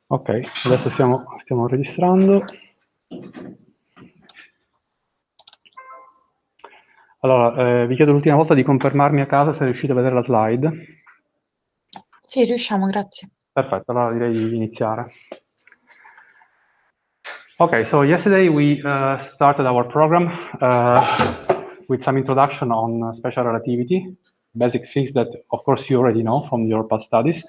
Ok, adesso stiamo registrando. Allora, vi chiedo l'ultima volta di confermarmi a casa se riuscite a vedere la slide. Sì, riusciamo, grazie. Perfetto, allora direi di iniziare. Okay, so yesterday we started our program with some introduction on special relativity, basic things that, of course, you already know from your past studies.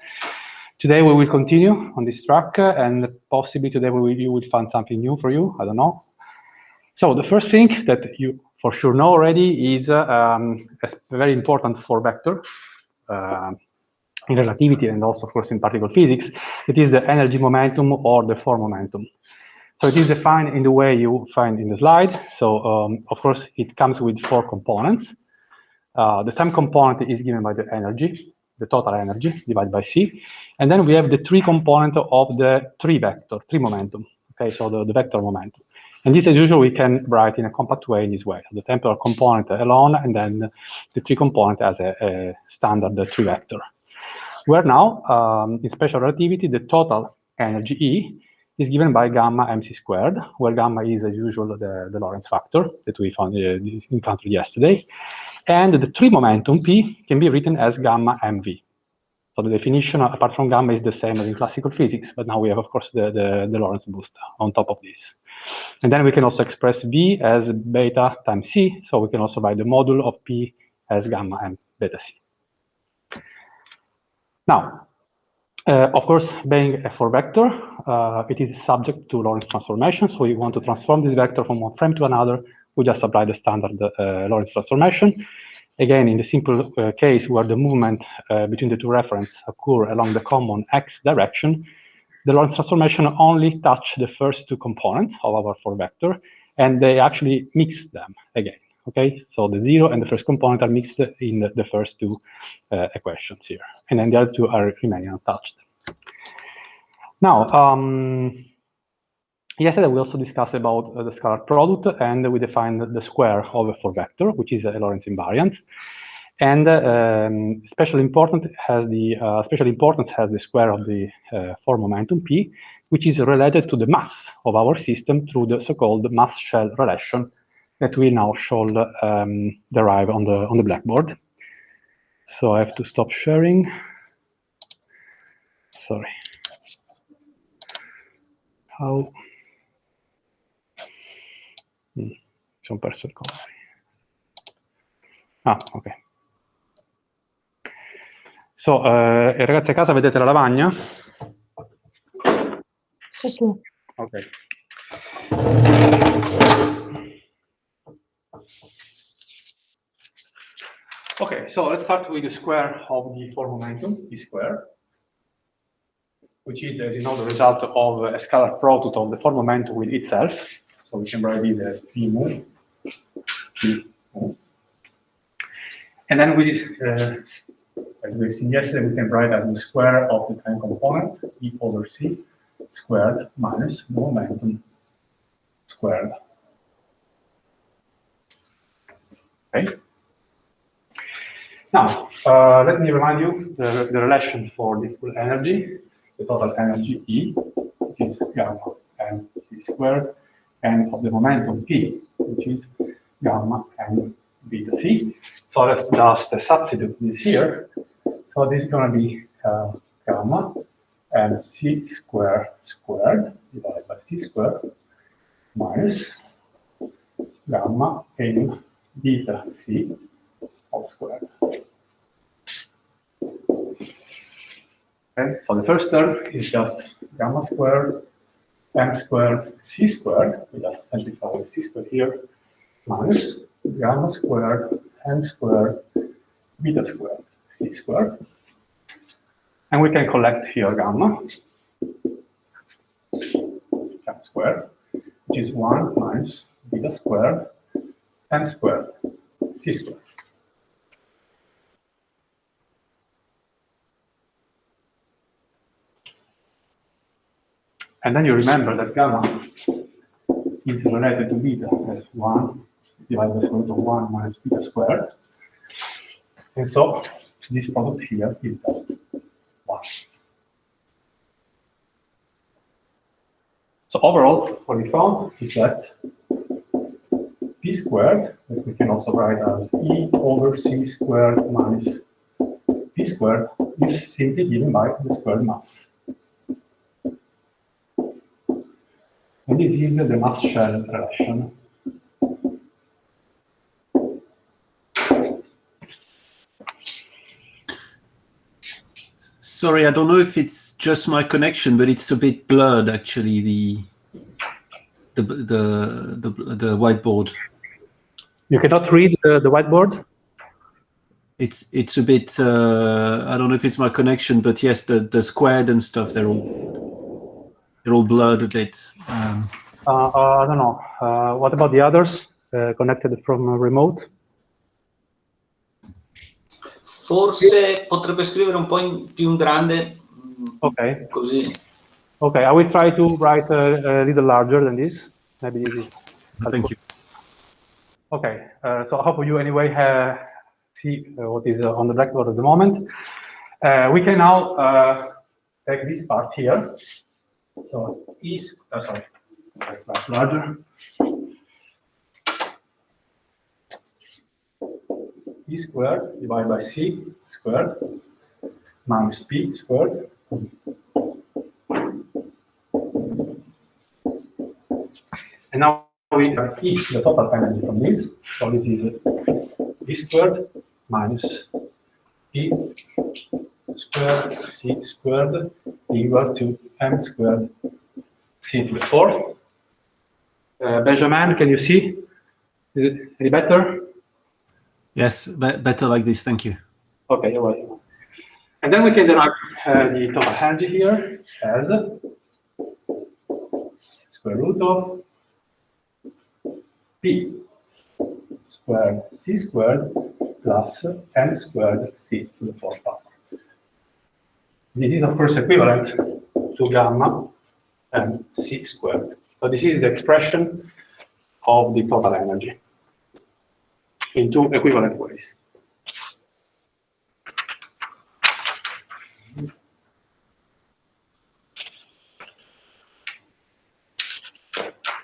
Today we will continue on this track, and possibly today you will find something new for you, I don't know. So the first thing that you for sure know already is very important for vector in relativity and also, of course, in particle physics. It is the energy momentum or the form momentum. So it is defined in the way you find in the slide. So, of course, it comes with 4 components. The time component is given by the energy, the total energy divided by c. And then we have the 3 component of the 3 vector, 3 momentum. Okay, so the vector momentum. And this, as usual, we can write in a compact way in this way. The temporal component alone, and then the 3 component as a standard 3 vector. Where now, in special relativity, the total energy E is given by gamma mc squared, where gamma is, as usual, the Lorentz factor that we found encountered yesterday. And the 3 momentum P can be written as gamma mv. So the definition, apart from gamma, is the same as in classical physics, but now we have, of course, the Lorentz boost on top of this. And then we can also express V as beta times C, so we can also write the module of P as gamma and beta C. Now, of course, being a 4 vector, it is subject to Lorentz transformation. So we want to transform this vector from one frame to another. We just apply the standard Lorentz transformation. Again, in the simple case where the movement between the 2 references occur along the common x direction, the Lorentz transformation only touch the first 2 components of our 4 vector, and they actually mix them again. Okay, so the 0 and the first component are mixed in the first 2 equations here, and then the other 2 are remaining untouched. Now, yesterday we also discussed about the scalar product, and we defined the square of a 4 vector, which is a Lorentz invariant. And special importance has the square of the 4 momentum P, which is related to the mass of our system through the so-called mass shell relation that we now shall derive on the blackboard. So I have to stop sharing. Sorry. How? Sono perso il coso. Ah, ok. So, ragazzi a casa vedete la lavagna? Sì, sì. Ok. Okay, so let's start with the square of the 4 momentum, P squared, which is, as you know, the result of a scalar product of the 4 momentum with itself. So we can write it as P mu. And then with this, as we've seen yesterday, we can write as the square of the time component, E over C squared minus momentum squared. Okay. Now, let me remind you the relation for the full energy, the total energy E, which is gamma m c squared, and of the momentum P, which is gamma m beta c. So let's just substitute this here. So this is going to be gamma m c squared divided by c squared minus gamma m beta c all squared. Okay, so the first term is just gamma squared, m squared, c squared. We just simplify with c squared here, minus gamma squared, m squared, beta squared, c squared. And we can collect here gamma squared, which is 1 minus beta squared, m squared, c squared. And then you remember that gamma is related to beta as 1 divided by square root of 1 minus beta squared. And so this product here is just 1 So overall, what we found is that p squared, that we can also write as E over c squared minus p squared, is simply given by the squared mass. And this is the mass shell relation. Sorry, I don't know if it's just my connection, but it's a bit blurred actually. The whiteboard. You cannot read the whiteboard? It's a bit. I don't know if it's my connection, but yes, the squared and stuff, they're all blurred a bit. I don't know. What about the others connected from remote? Forse potrebbe scrivere un po' più in grande. Okay. Così. Okay, I will try to write a little larger than this. Maybe this is helpful. Thank you. Okay, so I hope you anyway see what is on the blackboard at the moment. We can now take this part here. So is sorry, that's much larger. E squared divided by c squared minus p squared. And now we have E, the total energy from this. So this is E squared minus P squared C squared equal to M squared C to the fourth. Benjamin, can you see? Is it any better? Yes, better like this. Thank you. Okay, you're welcome. And then we can derive the total energy here as square root of P squared C squared plus M squared C to the fourth power. This is, of course, equivalent to gamma and C squared. So this is the expression of the total energy in two equivalent ways.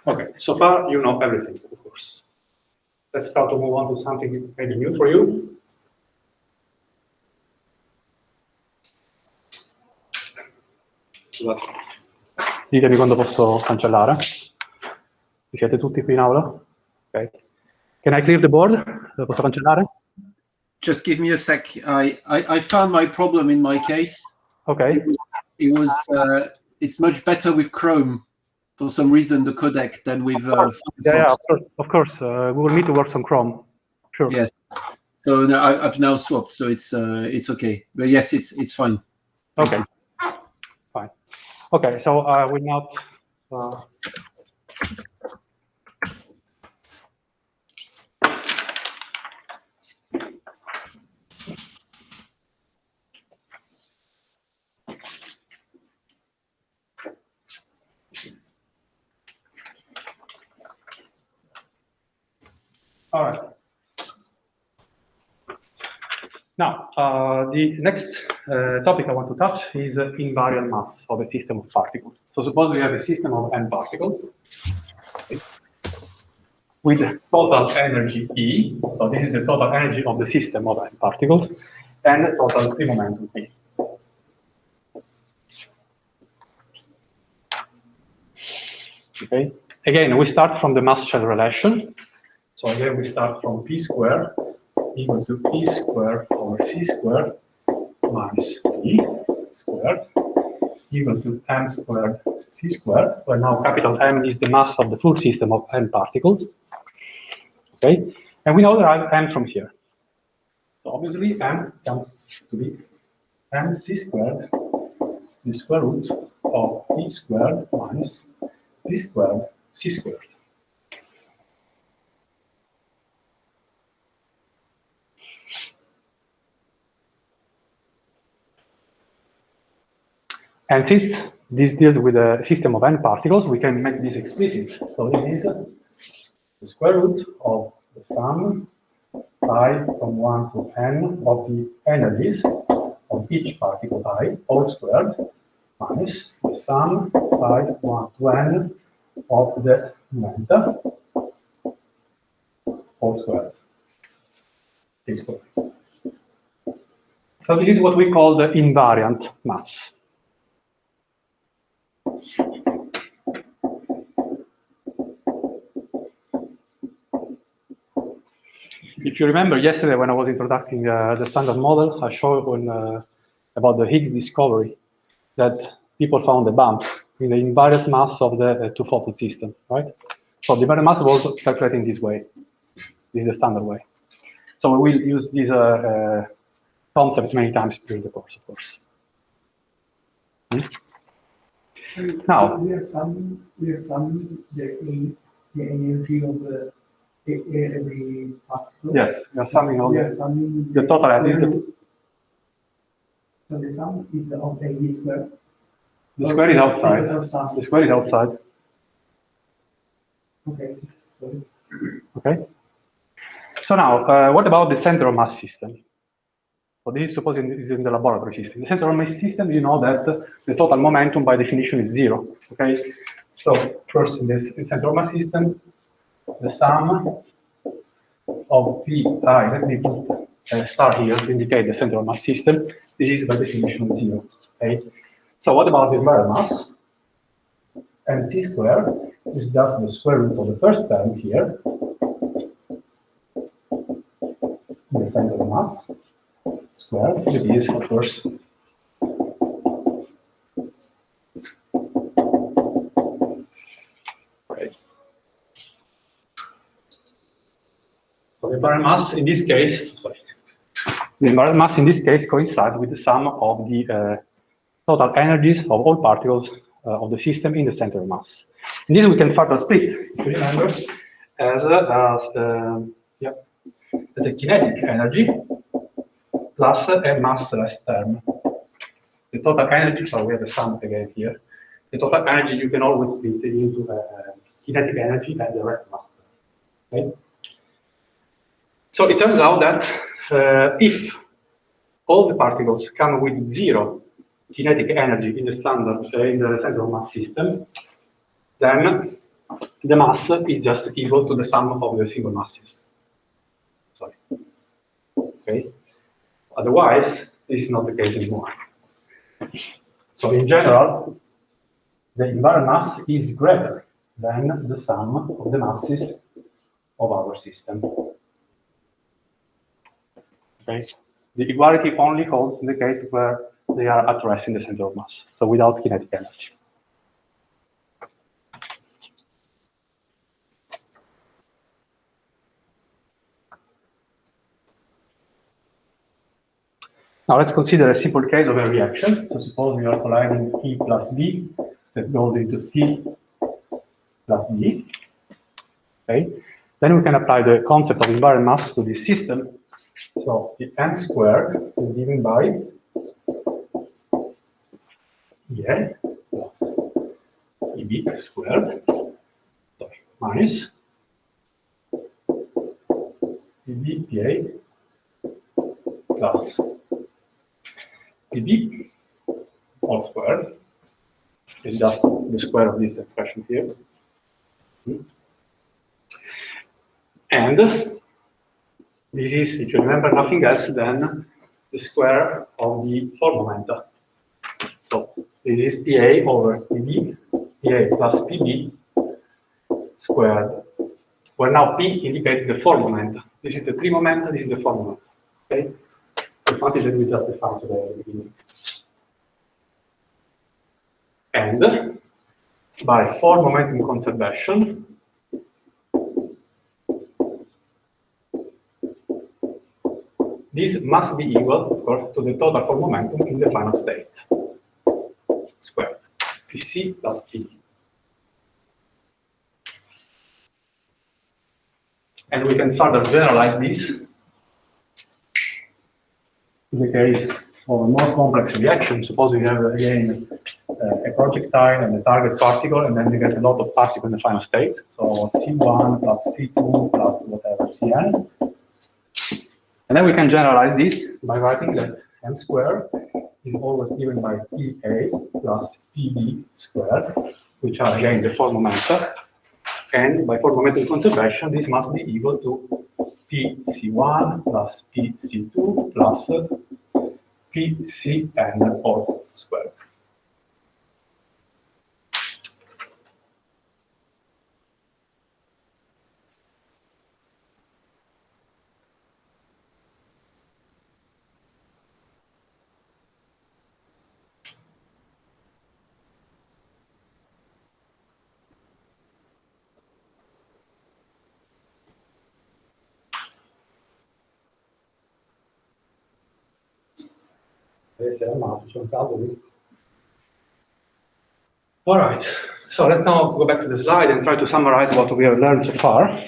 Okay, so far you know everything, of course. Let's start to move on to something maybe new for you. Scusate. Ditemi quando posso cancellare. Ci siete tutti qui in aula? Ok. Can I clear the board? Lo posso cancellare? Just give me a sec. I found my problem in my case. Okay. It's much better with Chrome. For some reason, the codec than with yeah, of course. We will need to work on Chrome. Sure. Yes. So now I've now swapped, so it's okay. But yes, it's fine. Okay. Fine. Okay, so we now. All right. Now, the next topic I want to touch is invariant mass of a system of particles. So suppose we have a system of n particles with total energy E. So this is the total energy of the system of n particles and total free momentum E. Okay. Again, we start from the mass shell relation. So again, we start from P squared equal to P squared over C squared minus E squared equal to M squared C squared, where now capital M is the mass of the full system of n particles. Okay, and we know derive M from here. So obviously M comes to be MC squared, the square root of E squared minus P squared C squared. And since this deals with a system of n particles, we can make this explicit. So this is the square root of the sum pi from 1 to n of the energies of each particle I, all squared, minus the sum by 1 to n of the momenta, all squared, t squared. So this is what we call the invariant mass. If you remember yesterday when I was introducing the standard model, I showed about the Higgs discovery that people found a bump in the invariant mass of the two-photon system, right? So the invariant mass was calculated in this way. This is the standard way. So we will use this concept many times during the course, of course. Now, we are summing the energy of every particle. yes, we are summing all We are summing the total energy. So the sum is of the E square. The square is outside. Outside. The square is outside. Okay. Sorry. Okay. So now, what about the center of mass system? So this is supposing is in the laboratory system. The center of mass system, you know that the total momentum by definition is 0. Okay. So first, in the center of mass system, the sum of Pi. Let me put a star here to indicate the center of mass system. This is by definition 0. Okay. So what about the invariant mass? MC squared is just the square root of the first term here, the center of mass squared. It is, of course, right. So the invariant mass in this case, the invariant mass in this case coincides with the sum of the total energies of all particles of the system in the center of mass. And this we can further split, if you remember, as a kinetic energy plus a massless term. The total energy, so we have the sum again here. The total energy you can always split into kinetic energy and the rest mass. Okay? So it turns out that if all the particles come with 0 kinetic energy in the standard, in the center of mass system, then the mass is just equal to the sum of the single masses. Sorry. Okay. Otherwise, this is not the case anymore. So in general, the invariant mass is greater than the sum of the masses of our system. Okay. The equality only holds in the case where they are at rest in the center of mass, so without kinetic energy. Now let's consider a simple case of a reaction. So suppose we are colliding E plus B that goes into C plus D. Okay. Then we can apply the concept of invariant mass to this system. So the m squared is given by EA plus EB squared minus EBPA plus EB all squared. It's just the square of this expression here. And this is, if you remember, nothing else than the square of the four momenta. So this is PA over PB, PA plus PB squared, where now P indicates the four momenta. This is the three momenta, this is the four momenta. Okay? The quantity that we just defined today at the beginning. And by four momentum conservation, this must be equal, of course, to the total for momentum in the final state, squared, Pc plus Pd. And we can further generalize this in the case of a more complex reaction. Suppose we have, again, a projectile and a target particle, and then we get a lot of particles in the final state. So C1 plus C2 plus whatever, Cn. And then we can generalize this by writing that m squared is always given by PA plus PB squared, which are again the four momenta. And by four momentum conservation, this must be equal to PC1 plus PC2 plus PCn all squared. All right, so let's now go back to the slide and try to summarize what we have learned so far.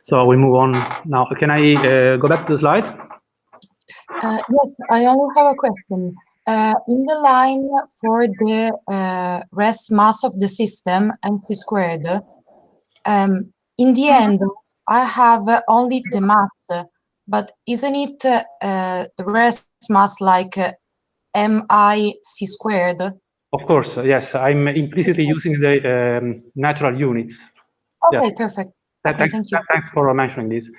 So we move on now. Can I go back to the slide? Yes, I only have a question. In the line for the rest mass of the system, mc squared, in the end, I have only the mass, but isn't it the rest mass like mic squared? Of course, yes. I'm implicitly using the natural units. Okay, Yes. perfect. Okay, thank you. Thanks for mentioning this.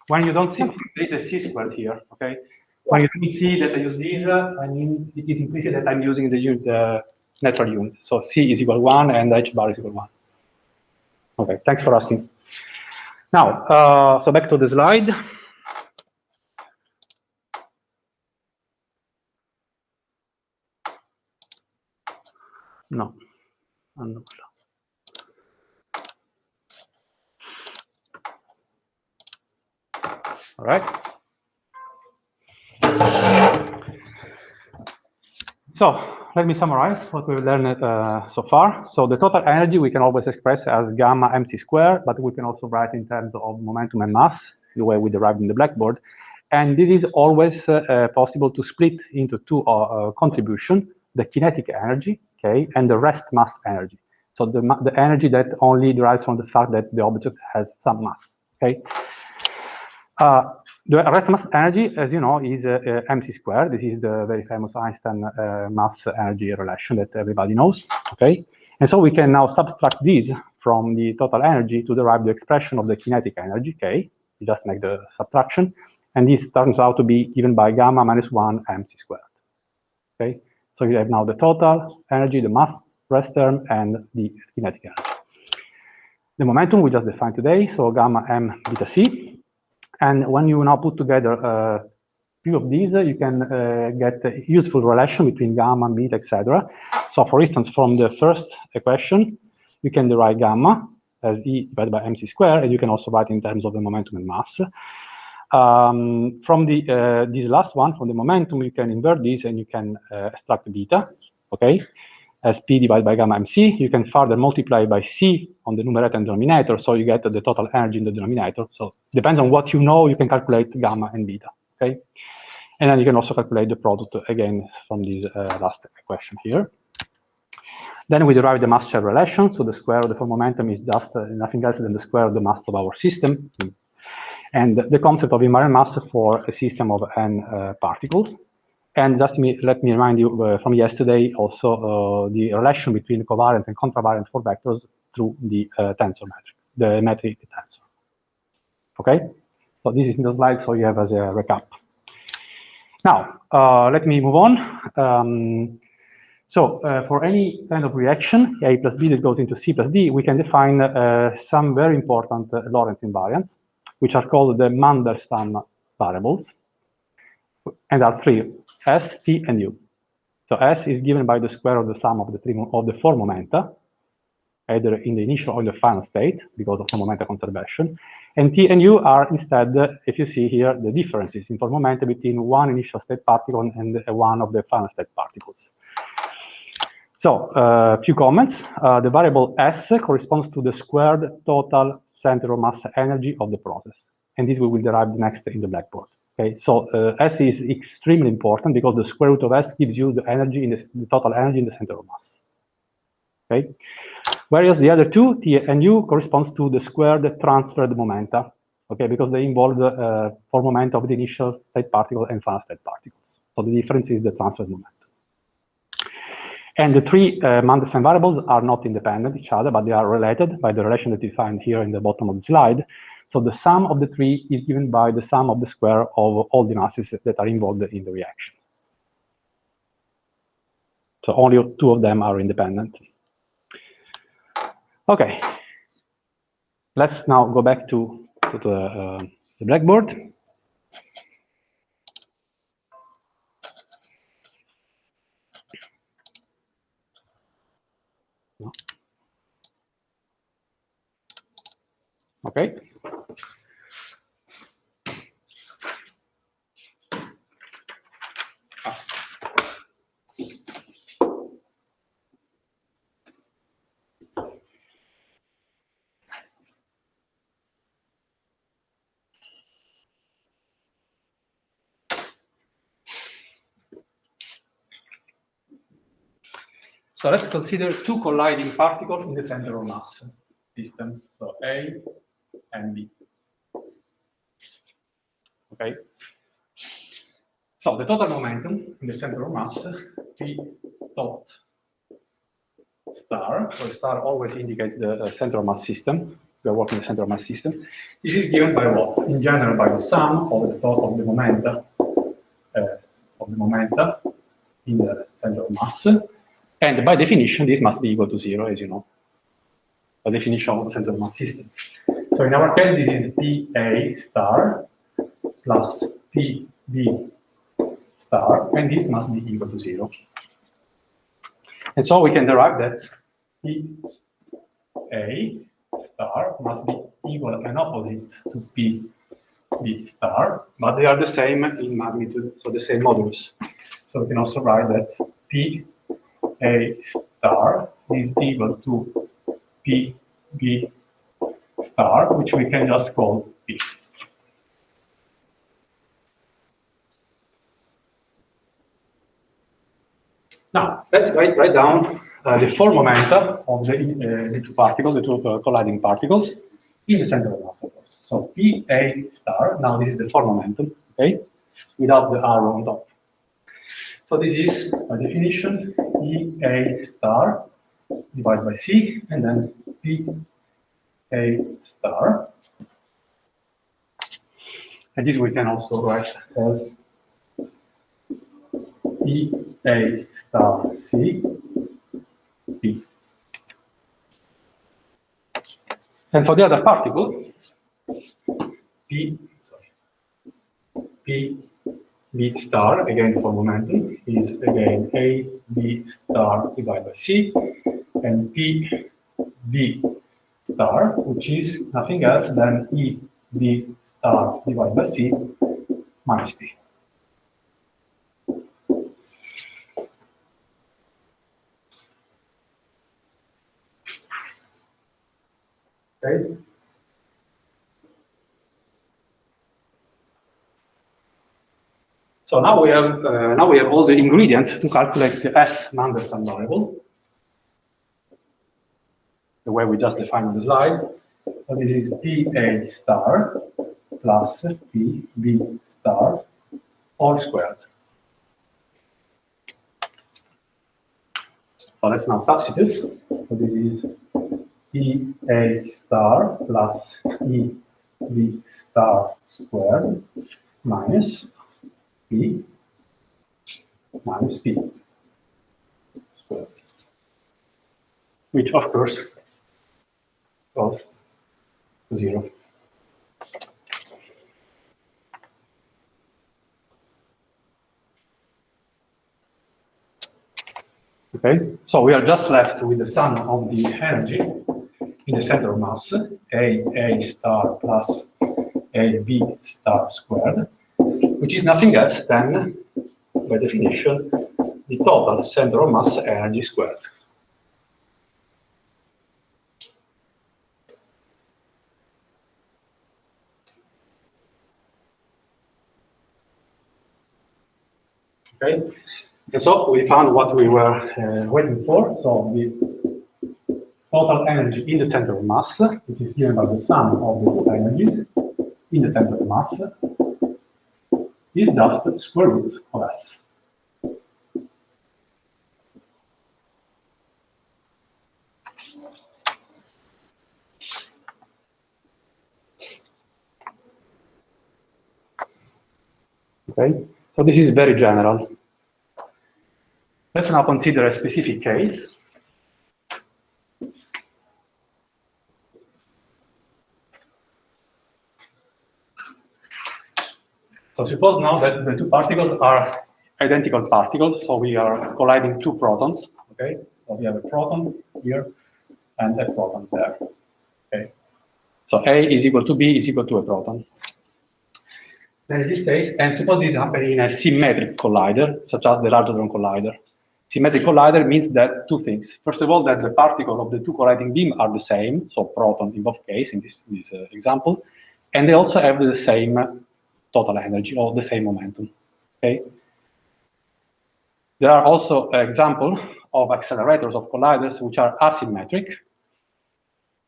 When you don't see, there is a c squared here, okay? When you don't see that I use these, I mean, it is implicit that I'm using the natural unit. So c is equal 1 and h bar is equal 1. Okay, thanks for asking. Now, so back to the slide. No. All right. So let me summarize what we've learned so far. So the total energy we can always express as gamma mc squared, but we can also write in terms of momentum and mass, the way we derived in the blackboard. And it is always possible to split into two contributions, the kinetic energy, okay, and the rest mass energy. So the energy that only derives from the fact that the object has some mass, okay. The rest mass energy, as you know, is mc squared. This is the very famous Einstein mass energy relation that everybody knows, okay? And so we can now subtract this from the total energy to derive the expression of the kinetic energy, okay? We just make the subtraction, and this turns out to be given by gamma minus 1 mc squared, okay? So you have now the total energy, the mass, rest term, and the kinetic energy. The momentum we just defined today, so gamma m beta c. And when you now put together a few of these, you can get a useful relation between gamma, beta, etc. So for instance, from the first equation, you can derive gamma as E divided by mc squared, and you can also write in terms of the momentum and mass. From this last one, from the momentum, you can invert this and you can extract beta, okay? As P divided by gamma mc, you can further multiply by C on the numerator and denominator, so you get the total energy in the denominator. So depends on what you know, you can calculate gamma and beta, okay? And then you can also calculate the product again from this last equation here. Then we derive the mass-share relation, so the square of the full momentum is just nothing else than the square of the mass of our system. And the concept of invariant mass for a system of n particles. And just let me remind you from yesterday also the relation between covariant and contravariant for vectors through the tensor metric, the metric tensor. Okay, so this is in the slide, so you have as a recap. Now, let me move on. For any kind of reaction, A plus B that goes into C plus D, we can define some very important Lorentz invariants, which are called the Mandelstam variables, and are three: S, T, and U. So S is given by the square of the sum of the four momenta, either in the initial or in the final state, because of the momenta conservation. And T and U are instead, if you see here, the differences in four momenta between one initial state particle and one of the final state particles. So, a few comments. The variable S corresponds to the squared total center of mass energy of the process. And this we will derive next in the blackboard. Okay, so S is extremely important because the square root of S gives you the energy in the total energy in the center of mass. Okay, whereas the other two, T and U, corresponds to the squared transferred momenta. Okay, because they involve for moment of the initial state particle and final state particles. So the difference is the transfer moment. And the three Mandelstam variables are not independent of each other, but they are related by the relation that you find here in the bottom of the slide. So the sum of the three is given by the sum of the square of all the masses that are involved in the reaction. So only two of them are independent. Okay, let's now go back to the blackboard. No. Okay. So let's consider two colliding particles in the center of mass system. So A and B. Okay. So the total momentum in the center of mass, P dot star, so star always indicates the center of mass system. We are working the center of mass system. This is given by what? In general, by the sum of the total of the momenta in the center of mass. And by definition, this must be equal to 0, as you know, by definition of the center of mass system. So in our case, this is PA star plus PB star, and this must be equal to 0. And so we can derive that PA star must be equal and opposite to PB star, but they are the same in magnitude, so the same modulus. So we can also write that PA star is equal to PB star, which we can just call P. Now, let's write down the four momenta of the two particles, the two colliding particles, in the center of mass, of course. So PA star, now this is the four momentum, okay, without the arrow on top. So this is, by definition, PA star divided by C, and then PA star. And this we can also write as PA star C P. And for the other particle, P B star, again for momentum, is again A B star divided by C, and P B star, which is nothing else than E B star divided by C minus P. Okay. So now we have all the ingredients to calculate the S Mandelstam variable, the way we just defined on the slide. So this is PA star plus PB star all squared. So let's now substitute. So this is EA star plus EB star squared minus P minus P squared, which of course goes to 0. Okay, so we are just left with the sum of the energy in the center of mass, A star plus AB star squared, which is nothing else than, by definition, the total center of mass energy squared. Okay, and so we found what we were waiting for. So the total energy in the center of mass, which is given by the sum of the two energies, in the center of mass is just square root of S. Okay, so this is very general. Let's now consider a specific case. So suppose now that the two particles are identical particles, so we are colliding two protons, okay? So we have a proton here and a proton there, okay? So A is equal to B is equal to a proton. Then in this case, and suppose this happens in a symmetric collider, such as the Large Hadron Collider. Symmetric collider means that two things. First of all, that the particles of the two colliding beams are the same, so proton in both cases in this example, and they also have the same total energy or the same momentum. Okay. There are also examples of accelerators of colliders which are asymmetric,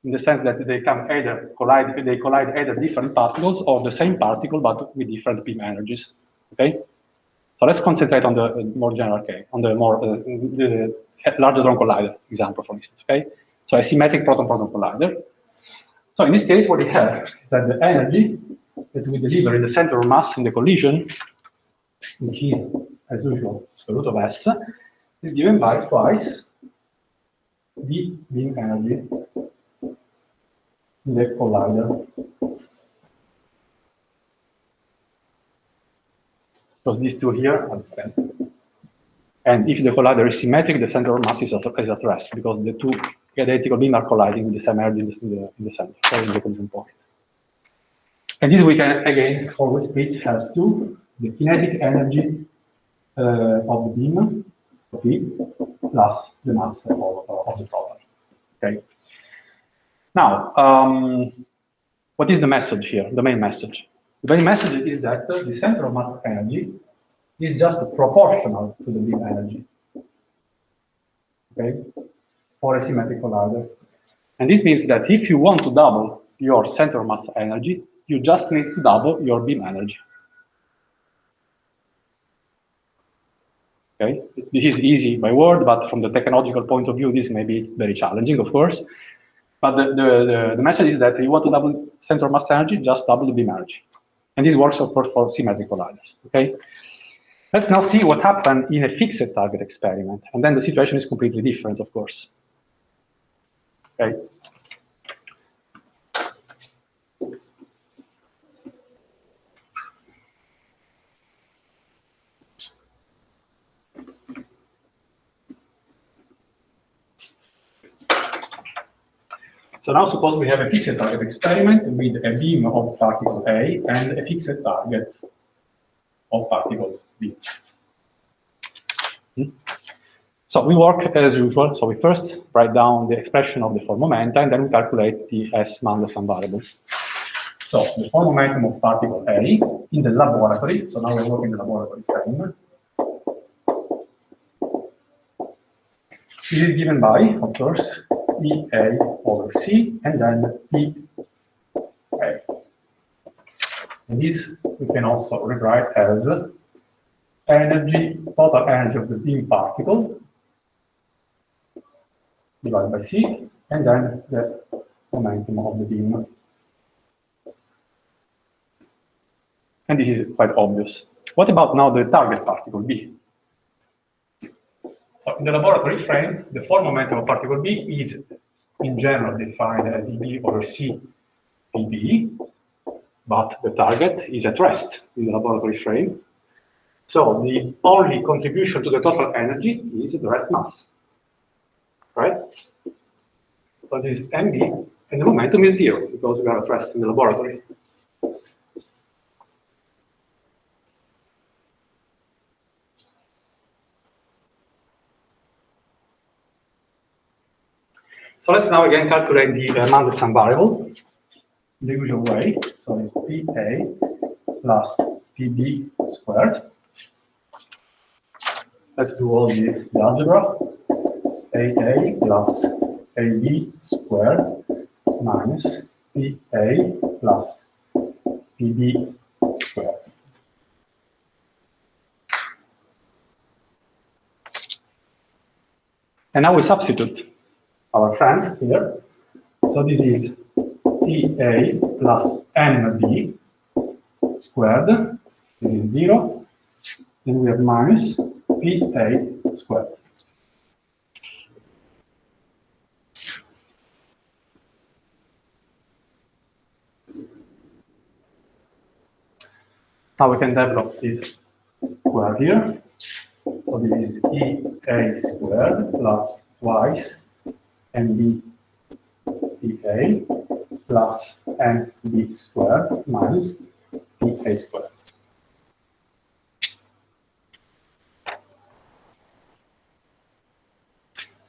in the sense that they can either collide either different particles or the same particle but with different beam energies. Okay. So let's concentrate on the more general case, on the more the Large Hadron Collider example, for instance. Okay. So a symmetric proton-proton collider. So in this case, what we have is that the energy that we deliver in the center of mass in the collision, which is, as usual, square root of S, is given by twice the beam energy in the collider. Because these two here are the same. And if the collider is symmetric, the center of mass is at rest, because the two identical beams are colliding with the same energy in the center, or in the collision point. And this we can, again, always split as two, the kinetic energy of the beam, P, plus the mass of the proton. Okay. Now, what is the message here, the main message? The main message is that the center of mass energy is just proportional to the beam energy, okay, for a symmetric collider. And this means that if you want to double your center of mass energy, you just need to double your beam energy. Okay, this is easy by word, but from the technological point of view, this may be very challenging, of course. But the message is that if you want to double center of mass energy, just double the beam energy. And this works, of course, for symmetric colliders. Okay. Let's now see what happened in a fixed target experiment. And then the situation is completely different, of course. Okay. So now suppose we have a fixed target experiment with a beam of particle A and a fixed target of particle B. So we work as usual. So we first write down the expression of the force momentum, and then we calculate the S Mandelstam variable. So the force momentum of particle A in the laboratory. So now we're working in the laboratory frame. This is given by, of course, EA over C, and then EA. And this we can also rewrite as energy, total energy of the beam particle divided by C, and then the momentum of the beam. And this is quite obvious. What about now the target particle B? So in the laboratory frame, the force momentum of particle B is in general defined as EB over C PB, but the target is at rest in the laboratory frame. So the only contribution to the total energy is the rest mass, right? So this is MB, and the momentum is 0 because we are at rest in the laboratory. So let's now again calculate the Mandelstam variable the usual way. So it's PA plus PB squared. Let's do all the algebra. It's AA plus AB squared minus PA plus PB squared. And now we substitute our friends here. So this is PA plus MB squared. This is 0. Then we have minus PA squared. Now we can develop this square here. So this is EA squared plus twice MB PA plus MB squared minus PA squared.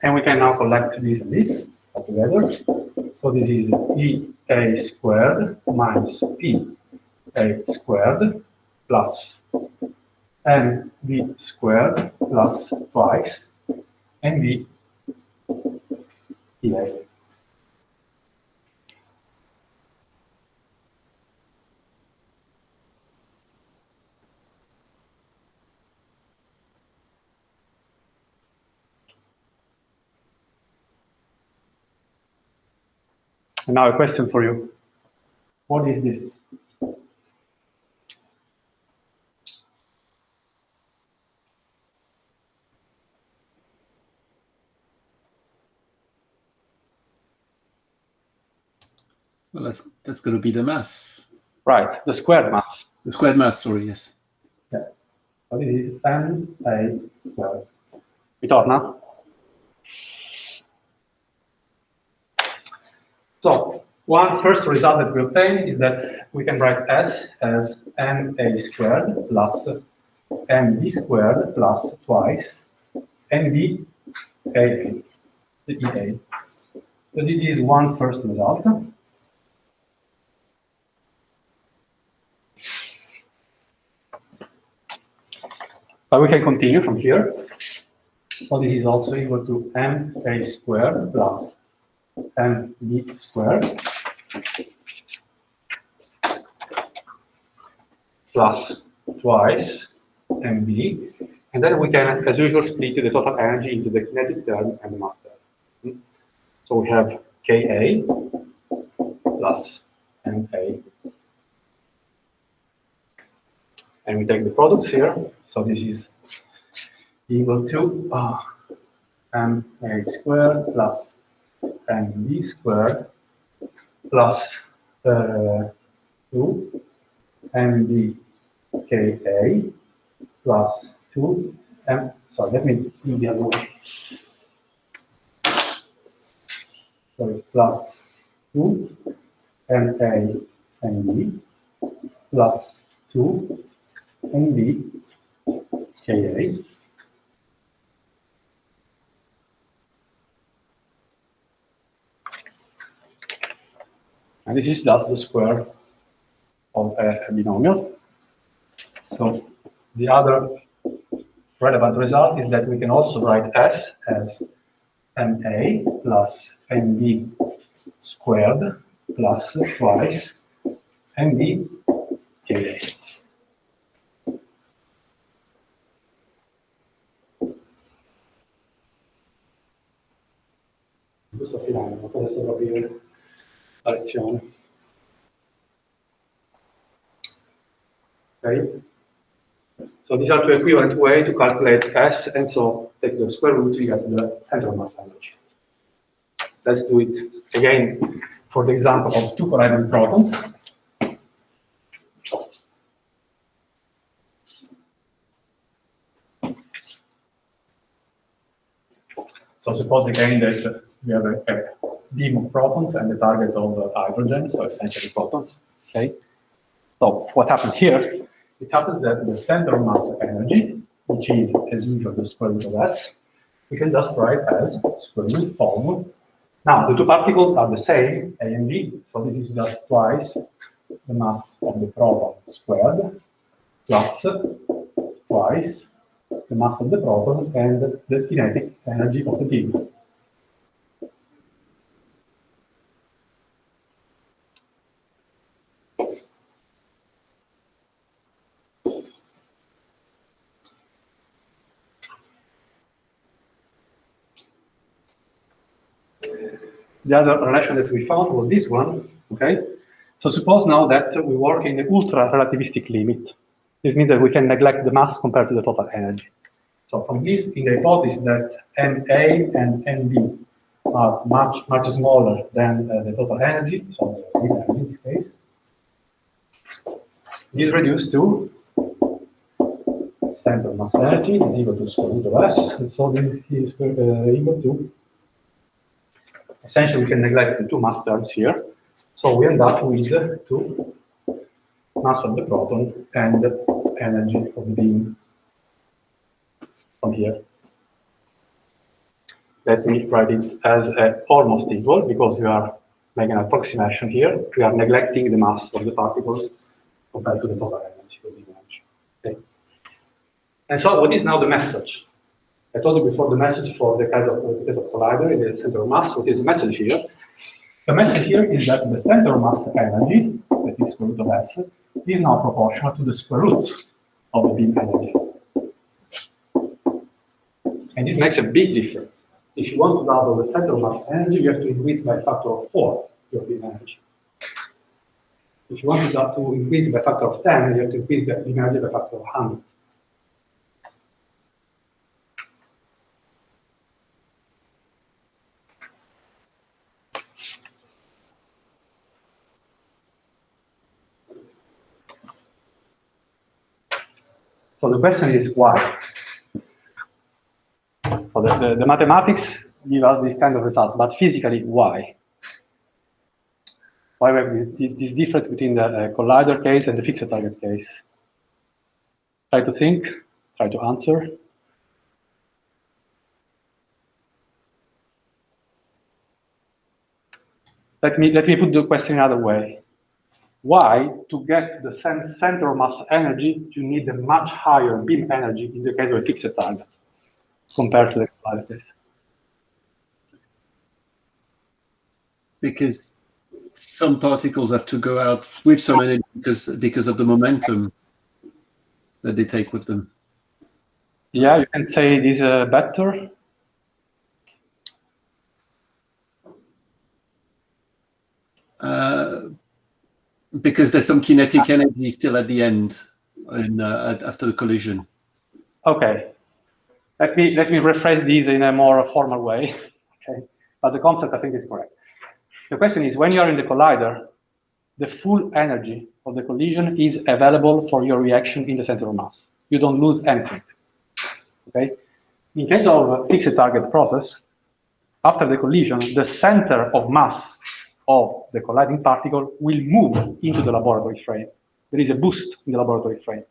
And we can now collect this and this together. So this is EA squared minus PA squared plus MB squared plus twice MB PA. And now a question for you. What is this? Well, that's going to be the mass. Right, the squared mass. The squared mass, sorry, yes. Yeah. So this is MA squared. Ritorna? So one first result that we obtain is that we can write S as MA squared plus MB squared plus twice MB AA, the EA. So this is one first result. But we can continue from here. So this is also equal to MA squared plus MB squared plus twice MB. And then we can, as usual, split the total energy into the kinetic term and the mass term. So we have Ka plus Ma. And we take the products here. So this is equal to MA squared plus MB squared plus 2 MB Ka plus 2 M. Sorry, let me do the other one. So plus 2 MA MB plus 2 MB Ka. And this is just the square of a binomial. So the other relevant result is that we can also write S as MA plus MB squared plus twice MB Ka. Giusto finale, non potete proprio la lezione. Okay. So these are two equivalent ways to calculate S, and so take the square root to get the center of mass energy. Let's do it again for the example of two covalent protons. So suppose again that we have a beam of protons and the target of hydrogen, so essentially protons. Okay. So what happens here? It happens that the center of mass energy, which is as usual the square root of S, we can just write as square root of. Now the two particles are the same, A and B, so this is just twice the mass of the proton squared plus twice the mass of the proton and the kinetic energy of the beam. the other relation that we found was this one, okay? So suppose now that we work in the ultra-relativistic limit. This means that we can neglect the mass compared to the total energy. So from this, in the hypothesis that MA and MB are much smaller than the total energy, so in this case, this reduced to center mass energy is equal to square root of S, and so this is equal to, essentially we can neglect the two mass terms here, so we end up with two mass of the proton and energy of the beam from here. Let me write it as almost equal, because we are making an approximation here. We are neglecting the mass of the particles compared to the total energy of the image. Okay. And so what is now the message? I told you before the message for the kind of collider in the center of mass. What is the message here? The message here is that the center of mass energy, that is square root of S, is now proportional to the square root of the beam energy. And this makes a big difference. If you want to double the center of mass energy, you have to increase by a factor of 4 your beam energy. If you want to increase by a factor of 10, you have to increase the beam energy by a factor of 100. So the question is why? So the mathematics give us this kind of result, but physically, why? Why we have this difference between the collider case and the fixed target case? Try to think, try to answer. Let me put the question another way. Why, to get the center of mass energy, you need a much higher beam energy in the case of a fixed target compared to the collider case? Because some particles have to go out with some energy because of the momentum that they take with them. Yeah, you can say this better. Because there's some kinetic energy still at the end, after the collision. Okay, let me rephrase this in a more formal way. Okay, but the concept I think is correct. The question is, when you are in the collider, the full energy of the collision is available for your reaction in the center of mass. You don't lose anything. Okay, in case of a fixed target process, after the collision, the center of mass of the colliding particle will move into the laboratory frame. There is a boost in the laboratory frame.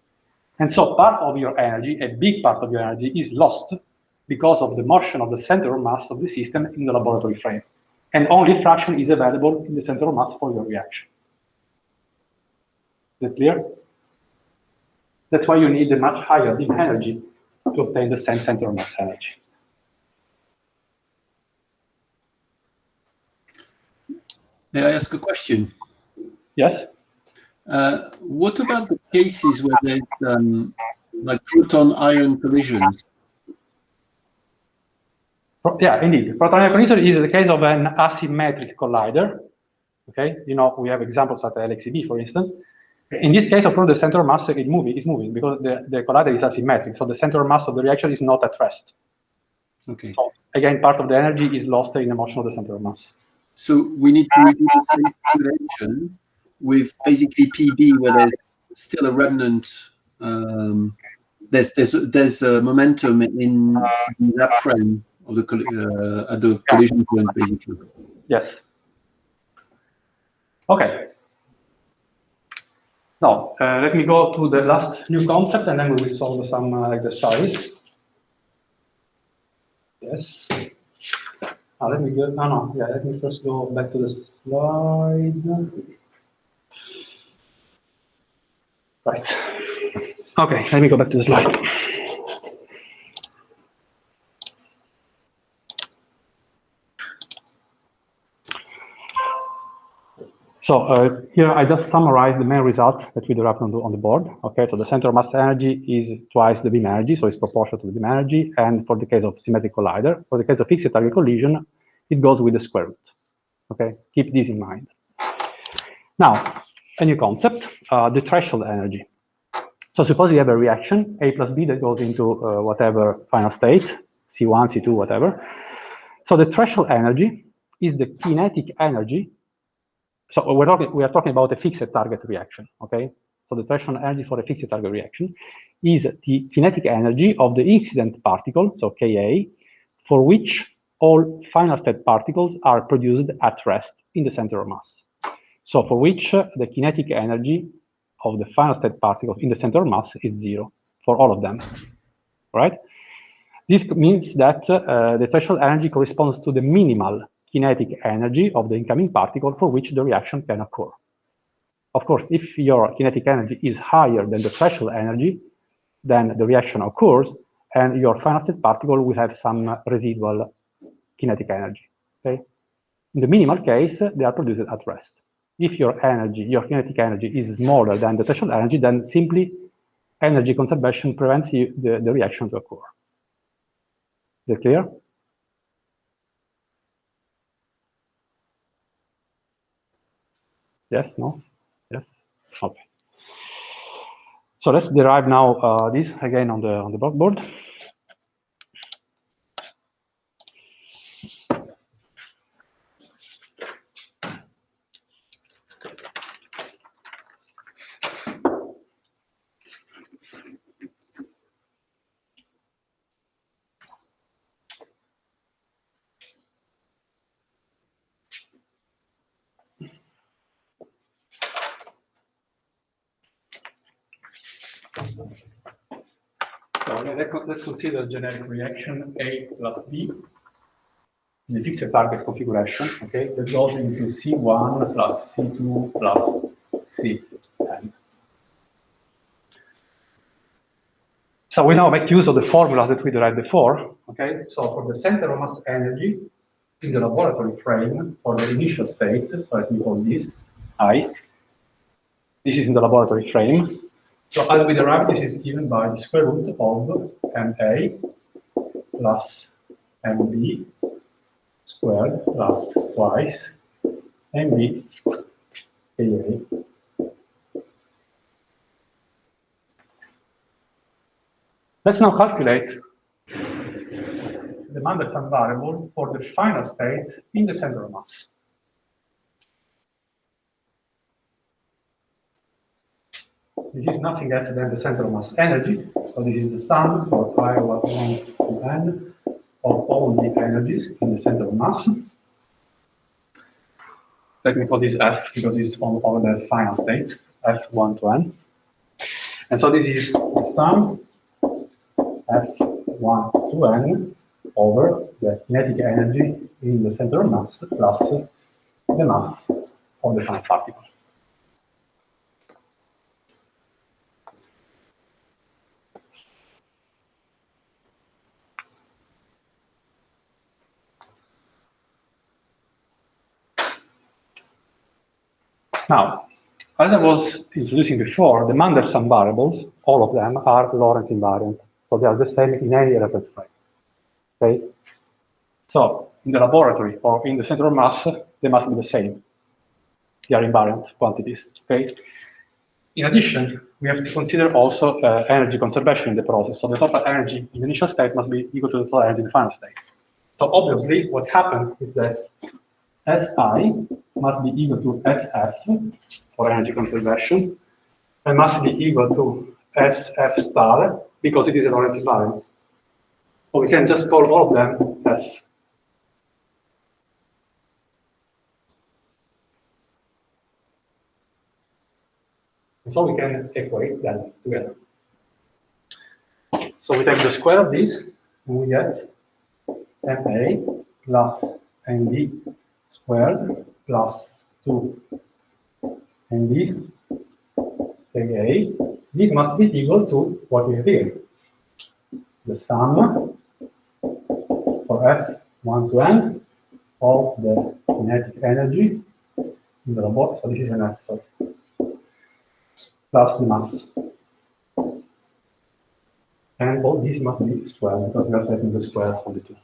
And so part of your energy, a big part of your energy, is lost because of the motion of the center of mass of the system in the laboratory frame. And only fraction is available in the center of mass for your reaction. Is that clear? That's why you need a much higher beam energy to obtain the same center of mass energy. May I ask a question? Yes? What about the cases where there's like proton-ion collisions? Yeah, indeed. Proton-ion collision is the case of an asymmetric collider. Okay, you know, we have examples at LXEB, for instance. In this case, of course, the center of mass is moving because the collider is asymmetric. So the center of mass of the reaction is not at rest. Okay. So again, part of the energy is lost in the motion of the center of mass. So we need to redo the same calculation with basically PB, where there's still a remnant. There's a momentum in that frame of the at the collision point, basically. Yes. Okay. Now, let me go to the last new concept, and then we will solve some exercise. Yes. Let me go. No. Yeah. Let me first go back to the slide. Right. Okay. Let me go back to the slide. So here I just summarized the main result that we derived on the board. Okay, so the center of mass energy is twice the beam energy, so it's proportional to the beam energy. And for the case of symmetric collider, for the case of fixed target collision, it goes with the square root. Okay, keep this in mind. Now, a new concept, the threshold energy. So suppose you have a reaction, A plus B, that goes into whatever final state, C1, C2, whatever. So the threshold energy is the kinetic energy. So we are talking about a fixed target reaction, okay? So the threshold energy for a fixed target reaction is the kinetic energy of the incident particle, so Ka, for which all final state particles are produced at rest in the center of mass. So for which the kinetic energy of the final state particles in the center of mass is 0 for all of them, right? This means that the threshold energy corresponds to the minimal kinetic energy of the incoming particle for which the reaction can occur. Of course, if your kinetic energy is higher than the threshold energy, then the reaction occurs, and your final state particle will have some residual kinetic energy. Okay? In the minimal case, they are produced at rest. If your kinetic energy is smaller than the threshold energy, then simply energy conservation prevents the reaction to occur. Is that clear? Yes, no? Yes? Okay. So let's derive now this again on the blackboard. So let's consider a generic reaction A plus B in the fixed target configuration, okay, that goes into C1 plus C2 plus Cn. So we now make use of the formula that we derived before, okay? So for the center of mass energy in the laboratory frame for the initial state, so let me call this I. This is in the laboratory frame. So as we derive, this is given by the square root of MA plus MB squared plus twice MB KA. Let's now calculate the Mandelstam variable for the final state in the center of mass. This is nothing else than the center of mass energy. So this is the sum for I1 to n of all the energies in the center of mass. Let me call this F because it's on all the final states, F1 to n. And so this is the sum F1 to n over the kinetic energy in the center of mass plus the mass of the final particle. Now, as I was introducing before, the Mandelstam variables, all of them are Lorentz invariant. So they are the same in any reference frame. Okay? So in the laboratory or in the center of mass, they must be the same. They are invariant quantities. Okay? In addition, we have to consider also energy conservation in the process. So the total energy in the initial state must be equal to the total energy in the final state. So obviously, what happened is that Si must be equal to Sf for energy conservation, and must be equal to Sf star because it is a Lorentz invariant. So we can just call all of them S. And so we can equate them together. So we take the square of this, and we get Ma plus Mb squared plus 2 Mb Ka. This must be equal to what we have here. The sum for F1 to n of the kinetic energy in the laboratory. So this is an F, sorry, plus the mass. And all this must be squared because we are taking the square of the two.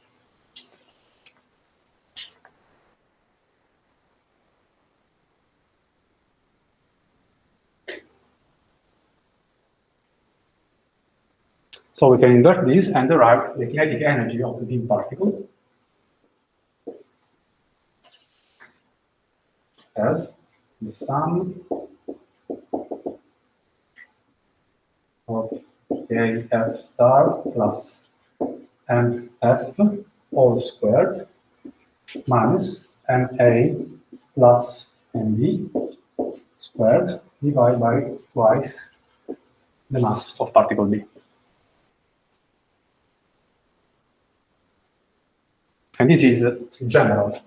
So we can invert this and derive the kinetic energy of the beam particle as the sum of kf star plus mf all squared minus ma plus mv squared divided by twice the mass of particle B. And this is general.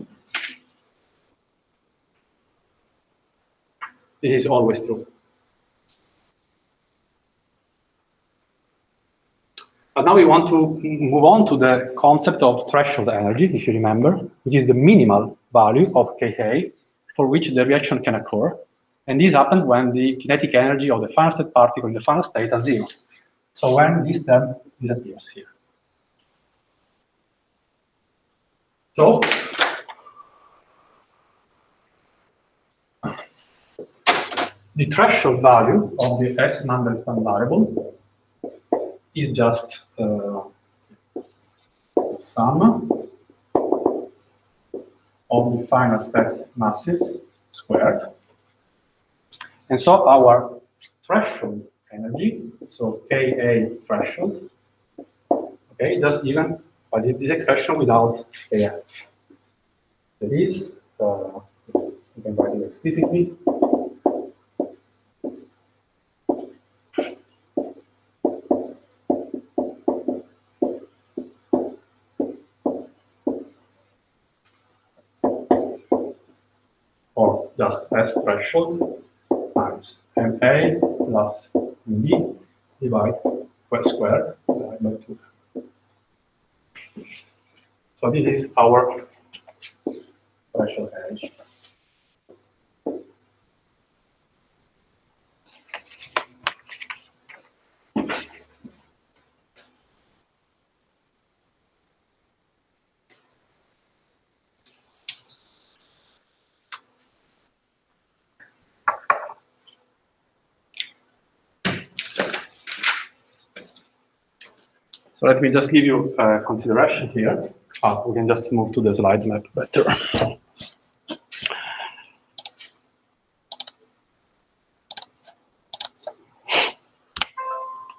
This is always true. But now we want to move on to the concept of threshold energy, if you remember, which is the minimal value of Ka for which the reaction can occur. And this happens when the kinetic energy of the final state particle in the final state is 0. So when this term disappears here. So the threshold value of the S Mandelstam variable is just sum of the final state masses squared. And so our threshold energy, so Ka threshold, okay, just given by this expression without Ka. That is, we can write it explicitly. Or just S threshold times Ma plus B divided by squared by 2. So this is our threshold energy. So let me just give you a consideration here. We can just move to the slide map better.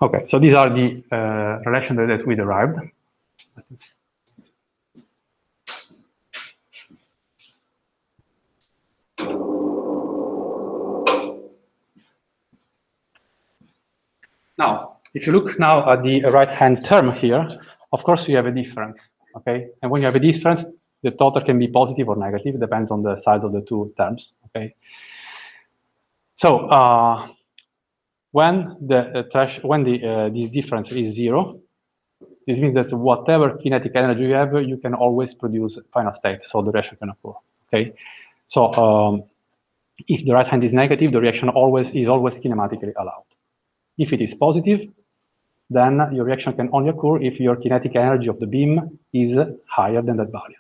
Okay, so these are the relations that we derived. Now, if you look now at the right-hand term here, of course, you have a difference, okay? And when you have a difference, the total can be positive or negative, it depends on the size of the two terms, okay? So when this difference is 0, this means that whatever kinetic energy you have, you can always produce final state, so the reaction can occur, okay? So if the right hand is negative, the reaction is always kinematically allowed. If it is positive, then your reaction can only occur if your kinetic energy of the beam is higher than that value.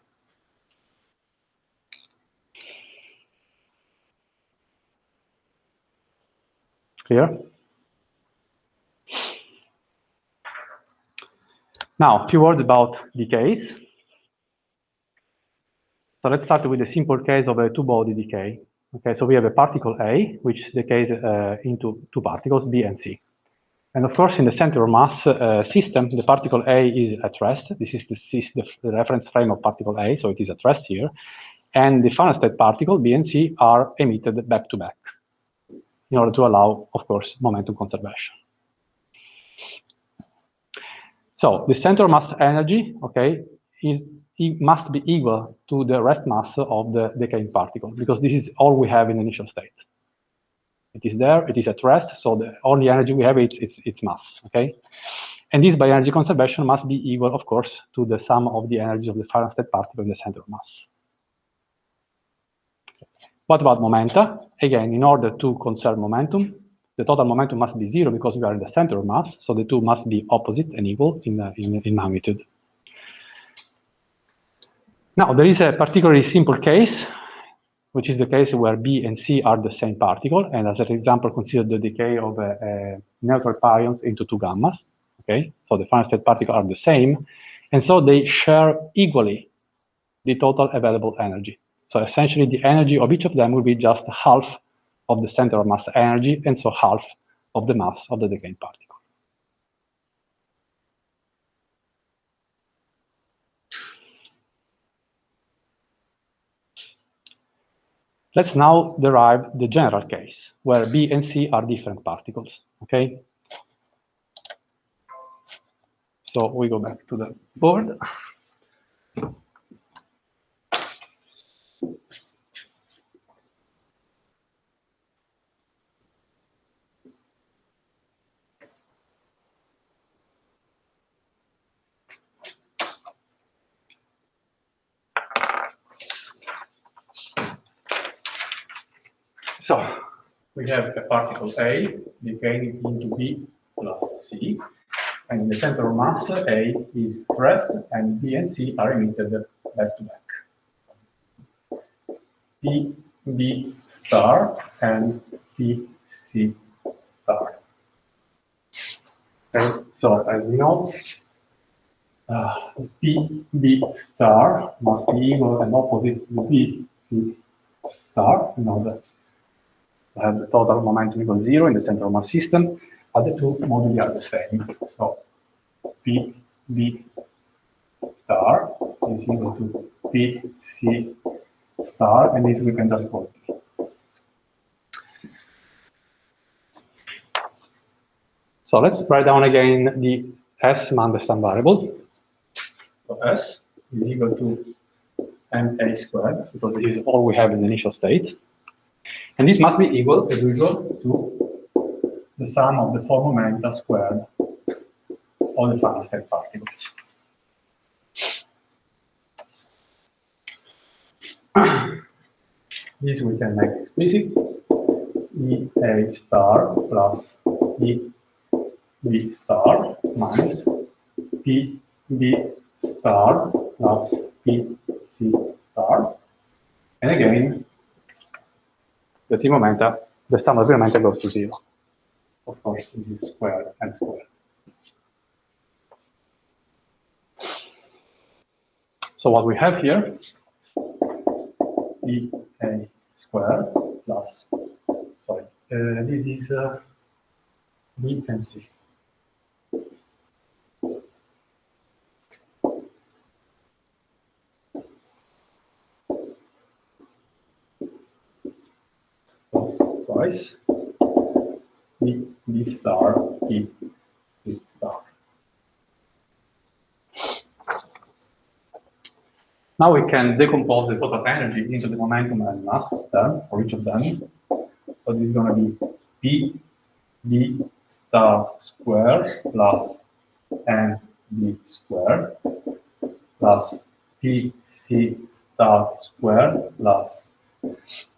Clear? Now, a few words about decays. So let's start with a simple case of a two-body decay. Okay, so we have a particle A, which decays into two particles, B and C. And of course, in the center of mass system, the particle A is at rest. This is the reference frame of particle A, so it is at rest here. And the final state particle, B and C, are emitted back to back in order to allow, of course, momentum conservation. So the center of mass energy, okay, it must be equal to the rest mass of the decaying particle, because this is all we have in the initial state. It is there, it is at rest, so the only energy we have is its mass, okay? And this by energy conservation must be equal, of course, to the sum of the energy of the final state particle in the center of mass. What about momenta? Again, in order to conserve momentum, the total momentum must be 0 because we are in the center of mass, so the two must be opposite and equal in magnitude. Now, there is a particularly simple case, which is the case where B and C are the same particle, and as an example, consider the decay of a neutral pion into two gammas. Okay, so the final state particles are the same, and so they share equally the total available energy. So essentially, the energy of each of them will be just half of the center of mass energy, and so half of the mass of the decaying particle. Let's now derive the general case, where B and C are different particles, okay? So we go back to the board. So we have a particle A decaying into B plus C, and the center of mass A is at rest, and B and C are emitted back to back. B star and B C star. Okay, so as we know, B star must be equal and opposite to B star in order to have the total momentum equal 0 in the center of mass system, but the two moduli are the same. So B star is equal to B C star, and this we can just call B. So let's write down again the S Mandelstam variable. So S is equal to ma squared, because this is all we have in the initial state. And this must be equal, as usual, to the sum of the 4 momenta squared of the final state particles. This we can make explicit. EA star plus B star minus B star plus BC star. And again, the T momenta, the sum of the momenta goes to 0. Of course, this is squared and squared. So what we have here, EA squared plus, sorry, this is B and C. Plus twice B star, B star. Now we can decompose the total energy into the momentum and mass term for each of them. So this is going to be B star squared plus NB squared plus PC star squared plus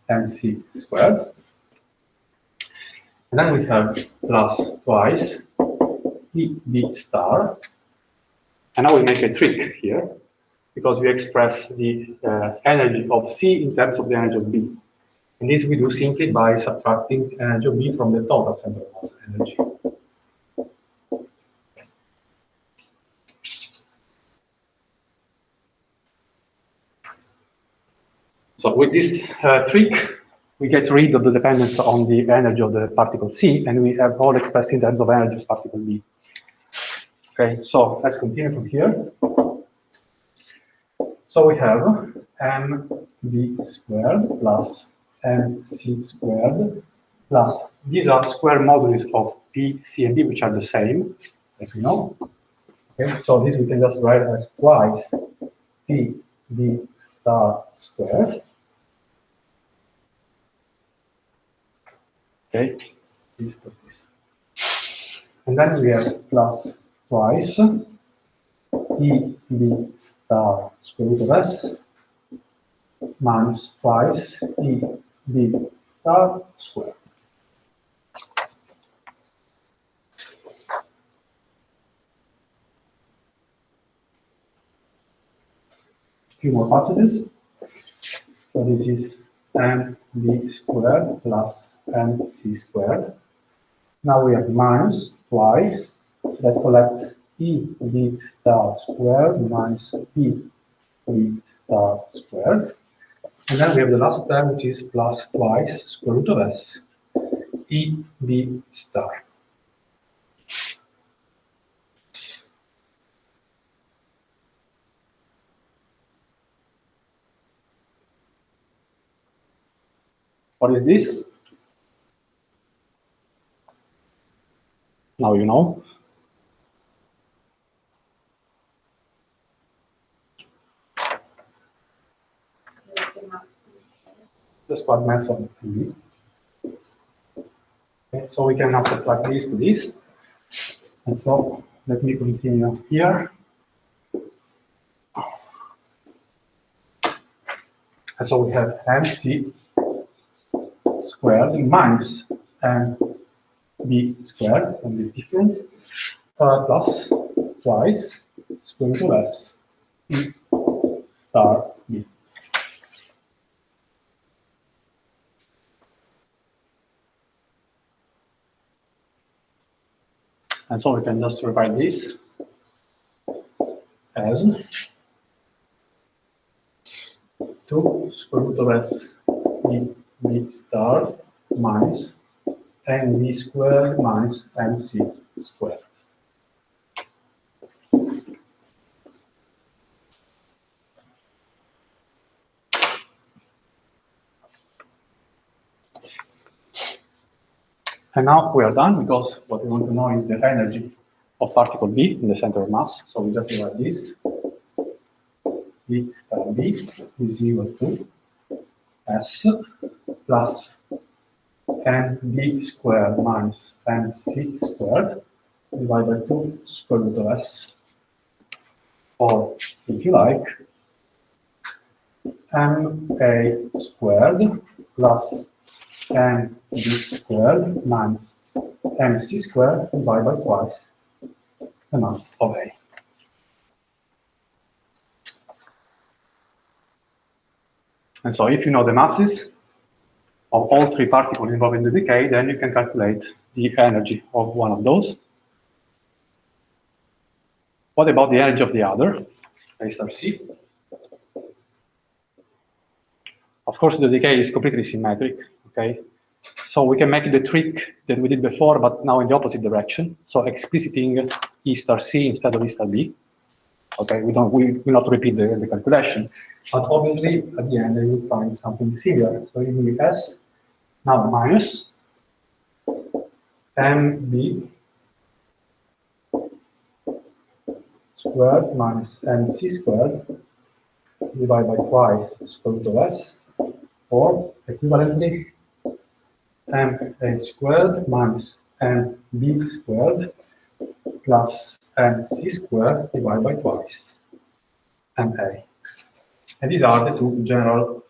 MC squared. And then we have plus twice EB star. And now we make a trick here, because we express the energy of C in terms of the energy of B. And this we do simply by subtracting energy of B from the total center of mass energy. So with this trick, we get rid of the dependence on the energy of the particle C, and we have all expressed in terms of energy of particle B. Okay, so let's continue from here. So we have mB squared plus mC squared plus, these are square modules of B, C, and D, which are the same, as we know. Okay, so this we can just write as twice P B star squared. Okay, this plus this. And then we have plus twice E B star square root of S minus twice E B star squared. Few more passages. So this is mB squared plus mC squared. Now we have minus twice that collects E V star squared minus E V star squared. And then we have the last term, which is plus twice square root of S E V star. What is this? Now you know. The square mass of E. Okay, so we can now subtract this to this. And so let me continue here. And so we have MC squared minus MB squared from this difference plus twice square root of S E star B. And so we can just rewrite this as 2 square root of S E B star minus NB squared minus NC squared. And now we are done, because what we want to know is the energy of particle B in the center of mass. So we just divide this. B star B is equal to S plus NB squared minus NC squared divided by 2 square root of S. Or, if you like, MA squared plus NB squared minus MC squared divided by twice the mass of A. And so if you know the masses of all three particles involved in the decay, then you can calculate the energy of one of those. What about the energy of the other, A star C? Of course, the decay is completely symmetric, okay? So we can make the trick that we did before, but now in the opposite direction. So expliciting E star C instead of E star B. Okay, we will not repeat the calculation, but obviously at the end you will find something similar. So you will S now minus MB squared minus MC squared divided by twice square root of S, or equivalently MA squared minus MB squared plus MC squared divided by twice MA. And these are the two general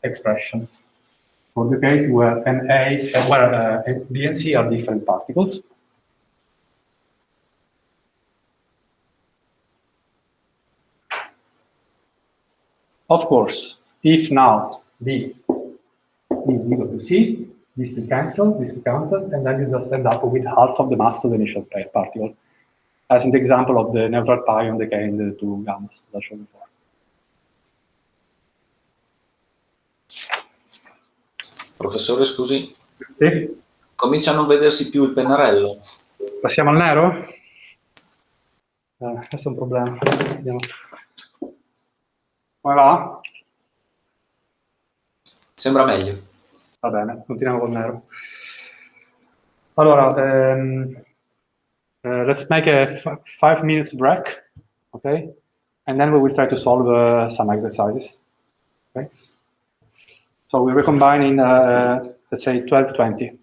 expressions for the case where B and C are different particles. Of course, if now B is equal to C, this will cancel, and then you just end up with half of the mass of the initial particle, as in the example of the neutral pion decaying the two gammas that I showed before. Professore, scusi, Sì? comincia a non vedersi più il pennarello. Passiamo al nero? Questo è un problema. Vediamo. Come va? Sembra meglio. Va bene, continuiamo col nero. Allora, let's make a 5 minutes break, okay? And then we will try to solve some exercises, okay? So we recombine in, let's say, 12:20.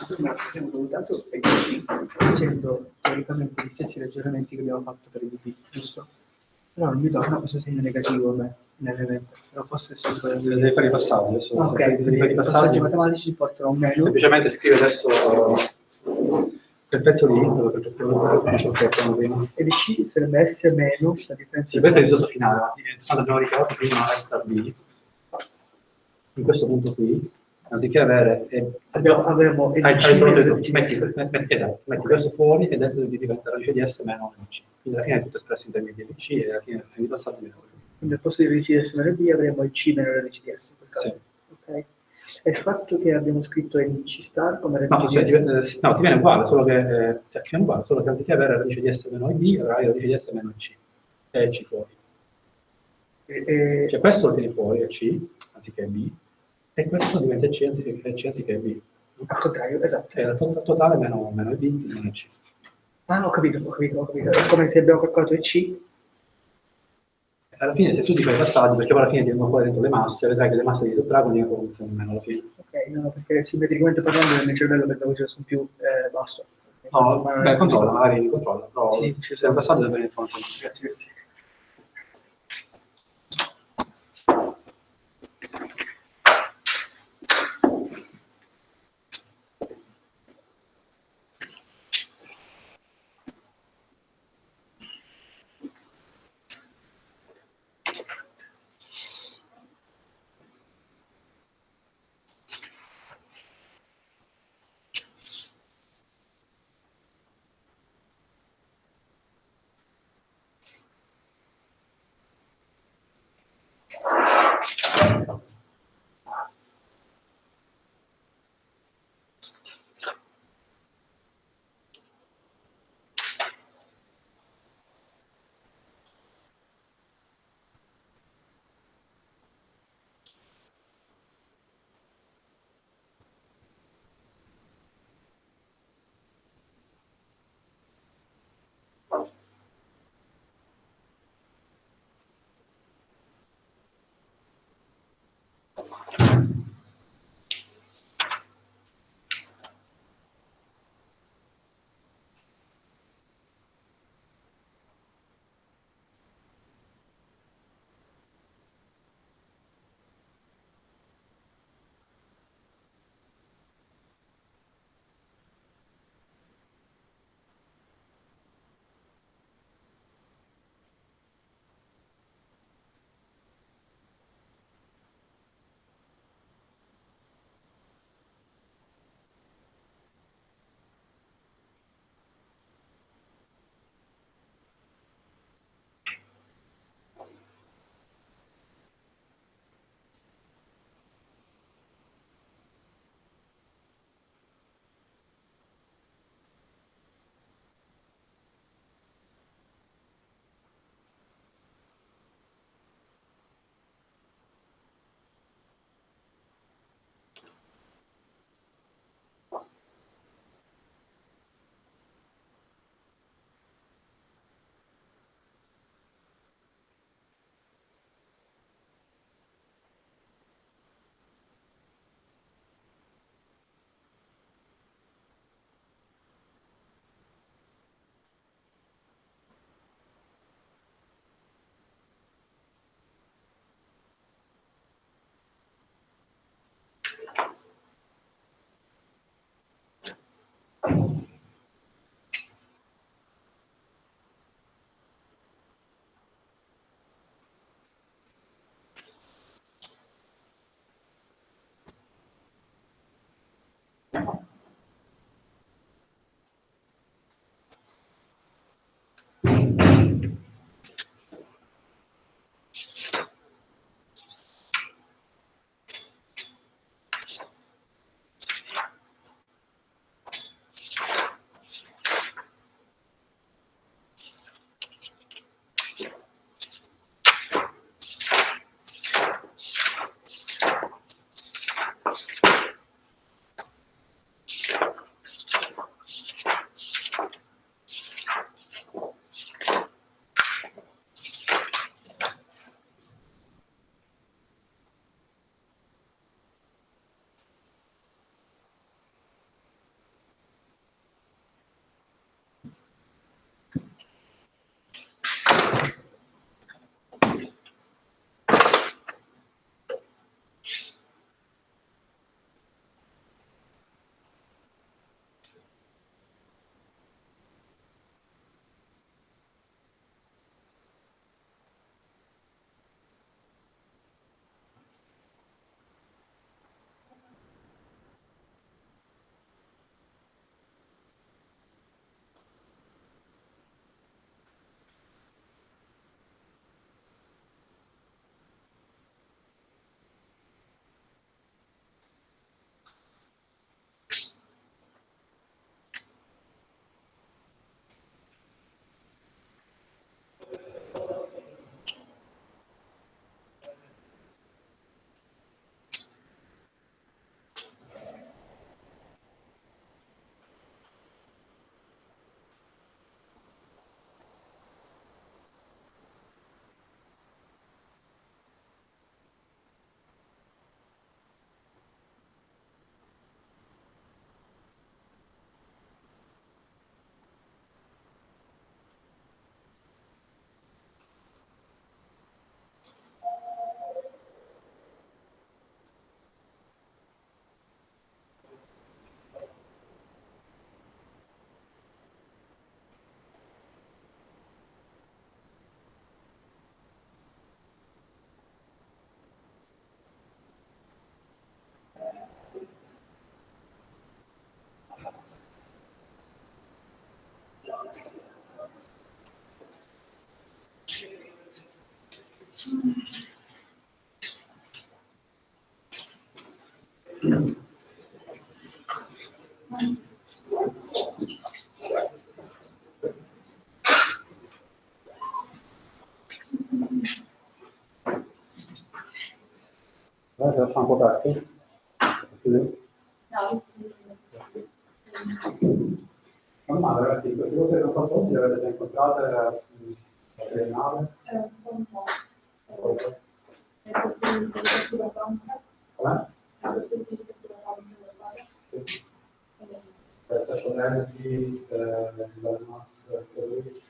Abbiamo valutato e C facendo teoricamente gli stessi ragionamenti che abbiamo fatto per il B, giusto? Però non mi torna questo segno negativo a me, nell'evento. Però forse sì, Devi fare i passaggi adesso. ok, Devi fare i i passaggi matematici portano a un meno. Semplicemente scrivi adesso quel pezzo lì, dove prima. E di C sarebbe S meno la differenza. Sì, questo è il risultato finale. Quando abbiamo ricavato prima A sta B, in questo punto qui, anziché avere... avremo hai C prodotto meno tu. C. Metti questo fuori e dentro diventa radice di S meno C. Quindi alla fine è tutto espresso in termini di C e alla fine è passato meno. Quindi al posto di radice di S meno B avremo il C meno radice di S. In quel caso. Sì. Ok. E il fatto che abbiamo scritto in C star come No, radice di S. no, ti viene uguale, solo che, ti viene uguale, solo che anziché avere radice di S meno B, avrai radice di S meno C. E C fuori. Cioè questo lo tieni fuori, è C, anziché B, e questo diventa C anziché B. Al contrario, esatto. È il totale meno B, meno C. Ah, ho capito. È come se abbiamo calcolato il C. Alla fine, se tu ti fai i passaggi, perché poi alla fine ti vengono fuori dentro le masse, vedrai che le masse di sottraggono diventano un meno alla fine. Ok, no, perché simmetricamente parlando nel mio cervello pensavo che fosse un più basso. No, beh, controlla, magari controlla, però Sì, se il passaggio deve venire fuori. Grazie. Fa un po' aperto. Ma ragazzi, queste cose che ho fatto oggi le avete già incontrate nella triennale? Un po'. Com'è? Sì. Special energy, la massa, così.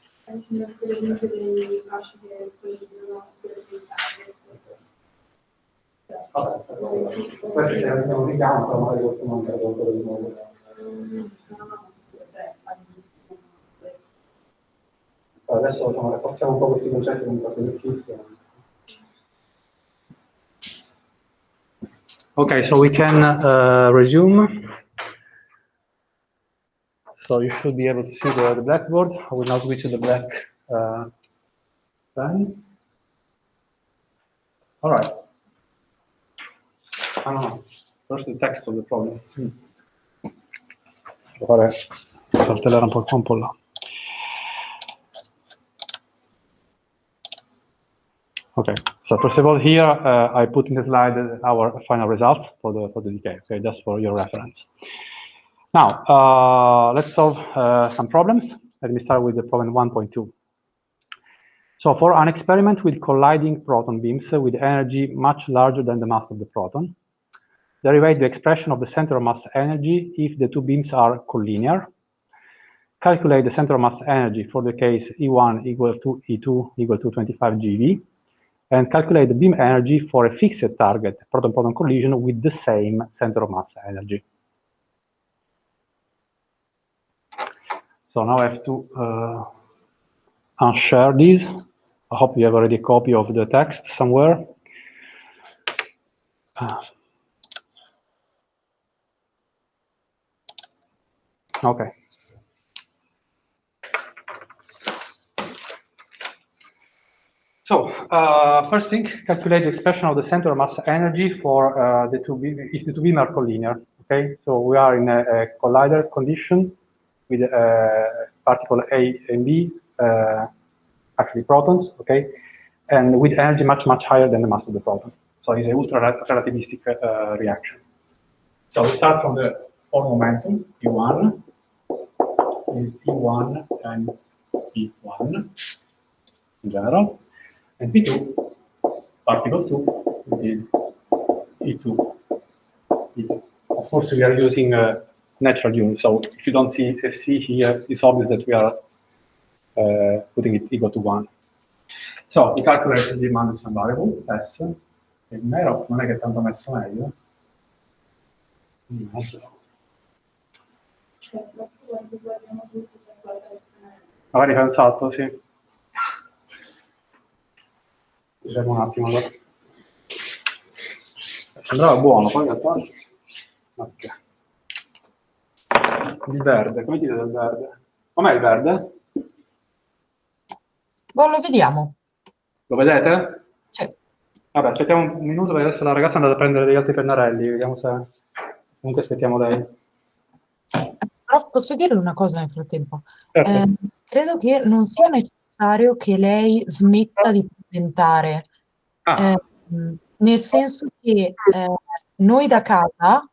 Vabbè, questi ne abbiamo un richiamo, però magari qualcuno anche qualcosa di nuovo. Adesso diciamo, rafforziamo un po' questi concetti con qualche esercizio. Okay, so we can resume. So you should be able to see the blackboard. I will now switch to the black pen. All right. I don't know. First the text of the problem. Devo fare saltellare un po' qua, un po' là. Okay, so first of all here, I put in the slide our final results for the decay, okay, just for your reference. Now, let's solve some problems. Let me start with the problem 1.2. So for an experiment with colliding proton beams with energy much larger than the mass of the proton, derivate the expression of the center of mass energy if the two beams are collinear. Calculate the center of mass energy for the case E1 equal to E2 equal to 25 GeV, and calculate the beam energy for a fixed target proton-proton collision with the same center of mass energy. So now I have to unshare these. I hope you have already a copy of the text somewhere. Okay. So first thing, calculate the expression of the center of mass energy for the two beams, if the two beams are collinear. Okay, so we are in a collider condition with particle A and B, actually protons. Okay, and with energy much higher than the mass of the proton. So it's an ultra-relativistic reaction. So we start from the form momentum E1 is E1 and E1 in general. And P2, particle 2, is E2. Of course, we are using natural units, so if you don't see a C here, it's obvious that we are putting it equal to 1. So we calculate the demand as a variable, S, e nero non è che tanto messo meglio. Magari fai un salto, sì. Vediamo un attimo allora. Sembrava buono, poi in realtà. Ok. Il verde, come dite del verde? Com'è il verde? Boh, lo vediamo. Lo vedete? Sì. Vabbè, aspettiamo un minuto perché adesso la ragazza è andata a prendere degli altri pennarelli, vediamo se. Comunque aspettiamo lei. Però posso dirle una cosa nel frattempo? Certo. Credo che non sia necessario che lei smetta di presentare, nel senso che noi da casa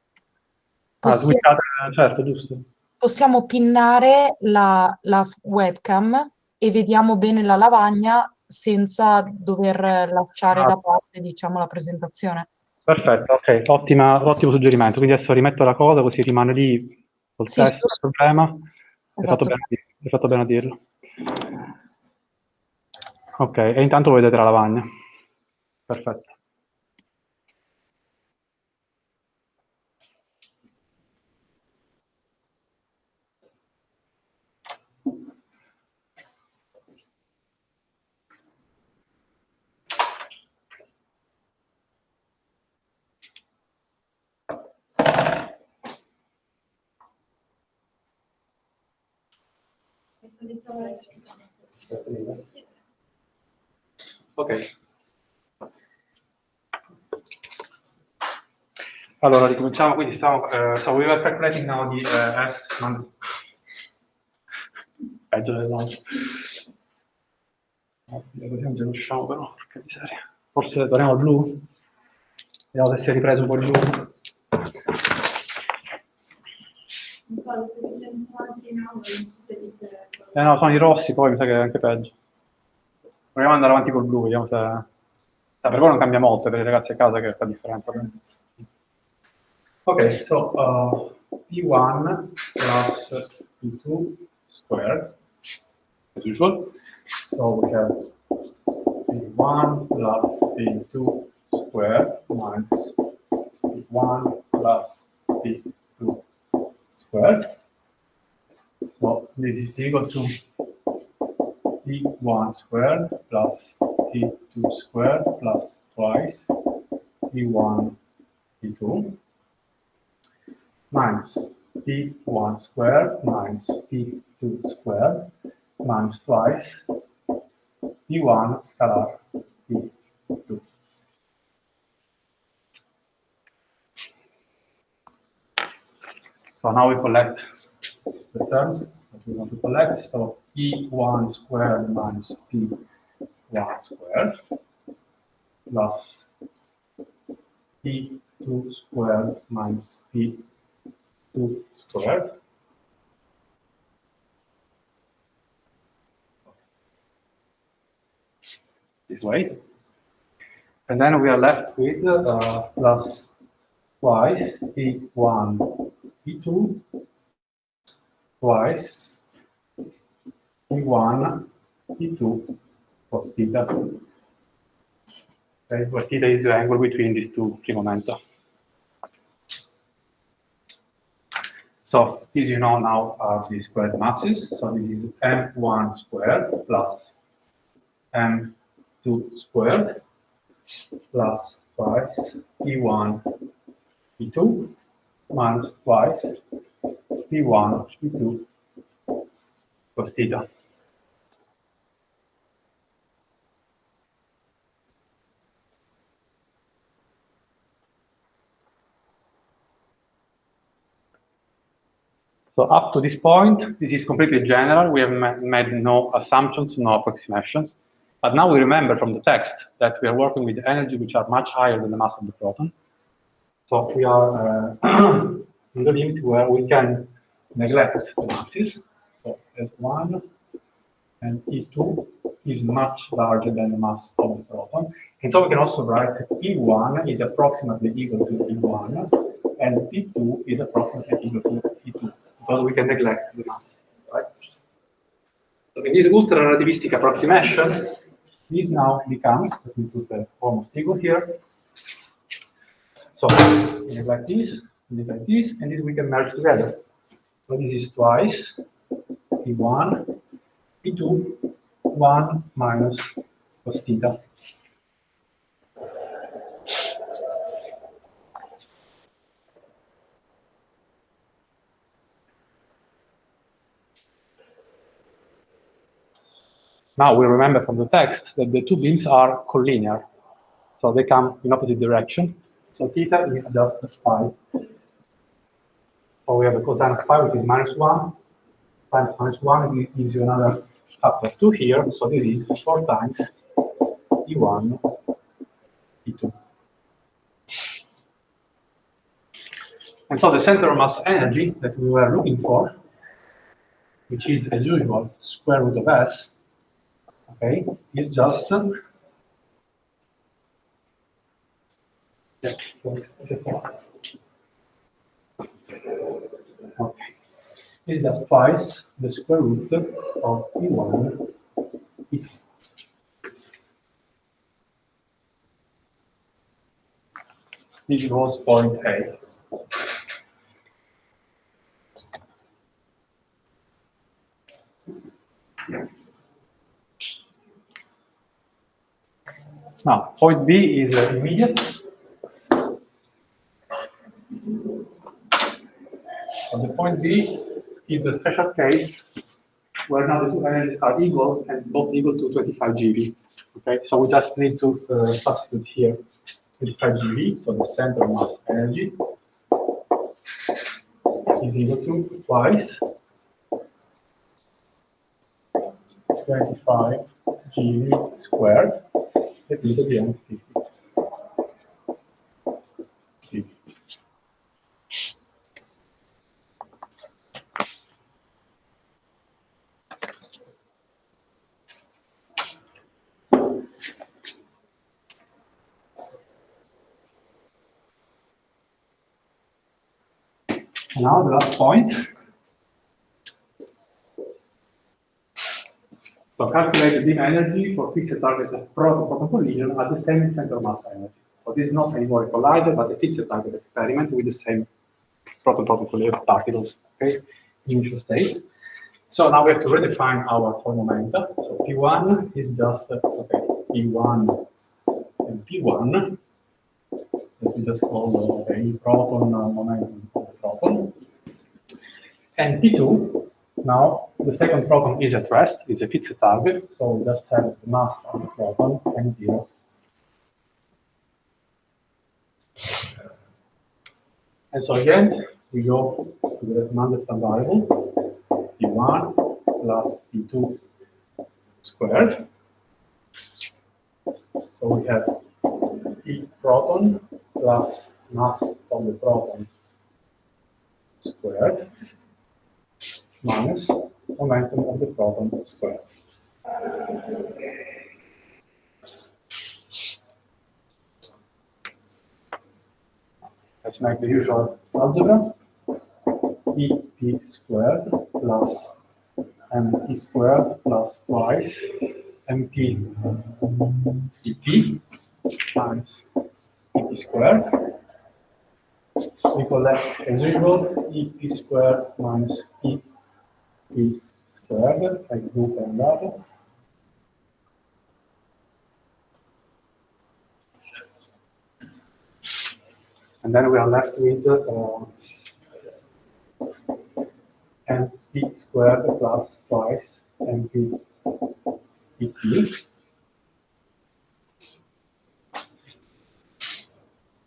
Switchate, certo, giusto. possiamo pinnare la webcam e vediamo bene la lavagna senza dover lasciare da parte, diciamo, la presentazione. Perfetto, ok, ottimo suggerimento. Quindi adesso rimetto la cosa così rimane lì col Sì, testo, il problema. Esatto. Hai fatto bene a dirlo. Ok, e intanto voi vedete la lavagna. Perfetto. Ok. Allora, ricominciamo, quindi stiamo, so we were calculating now the S minus, peggio dell'altro. Così non ce ne usciamo però, porca miseria. Forse torniamo al blu? Vediamo se si è ripreso un po' il blu. No, sono i rossi, poi mi sa che è anche peggio. Proviamo ad andare avanti col blu, vediamo se... per voi non cambia molto, per i ragazzi a casa che fa differenza. Ok, so P1 plus P2 squared, as usual. So we have P1 plus P2 squared minus P1 plus P2 squared. So this is equal to P1 squared plus P2 squared plus twice P1 P2 minus P1 squared minus P2 squared minus twice P1 scalar P2. So now we collect the terms that we want to collect. So P1 squared minus P1 squared plus P2 squared minus P2 squared this way. And then we are left with plus twice P1 P2 twice P1 P2 cos theta. Okay, where theta is the angle between these two free momenta. So these you know now are the squared masses. So this is m1 squared plus m2 squared plus twice P1 P2 minus twice P1 P2 cos theta. So up to this point, this is completely general. We have made no assumptions, no approximations. But now we remember from the text that we are working with energy which are much higher than the mass of the proton. So we are in the limit where we can neglect the masses. So S1 and E2 is much larger than the mass of the proton. And so we can also write that P1 is approximately equal to P1 and P2 is approximately equal to P2. Because we can neglect the mass, right? So in this ultra-relativistic approximation, this now becomes, let me put the almost equal here. So neglect this, and this we can merge together. So this is twice P1, P2, 1 minus cos theta. Now we remember from the text that the two beams are collinear. So they come in opposite direction. So theta is just phi. So we have a cosine of phi, which is -1 times -1. It gives you another factor of 2 here. So this is 4 times E1, E2. And so the center of mass energy that we were looking for, which is, as usual, square root of S, okay, is just okay. Is just twice the square root of E1 E2. This was point A. Now, point B is immediate. So the point B is the special case where now the two energies are equal and both equal to 25 GeV. Okay, so we just need to substitute here with 5 GeV, so the center mass energy is equal to twice 25 GeV squared, that is at the end 50 GeV. Now the last point. So calculate the beam energy for fixed target proton collision at the same center mass energy. So this is not anymore a collider, but a fixed target experiment with the same proton collision particles, okay, initial state. So now we have to redefine our four momenta. So P1 is just okay, P1 and P1. Let me just call the proton momentum of the proton. And P2, now the second proton is at rest, it's a fixed target, so we just have the mass of the proton and 0. And so again, we go to the non-standard variable, P1 plus P2 squared. So we have P proton plus mass of the proton squared minus momentum of the proton squared. Let's make the usual algebra. EP squared plus MT squared plus twice MP EP times EP squared. We collect as usual EP squared minus EP squared, like group and data. And then we are left with MP squared plus twice MP EP.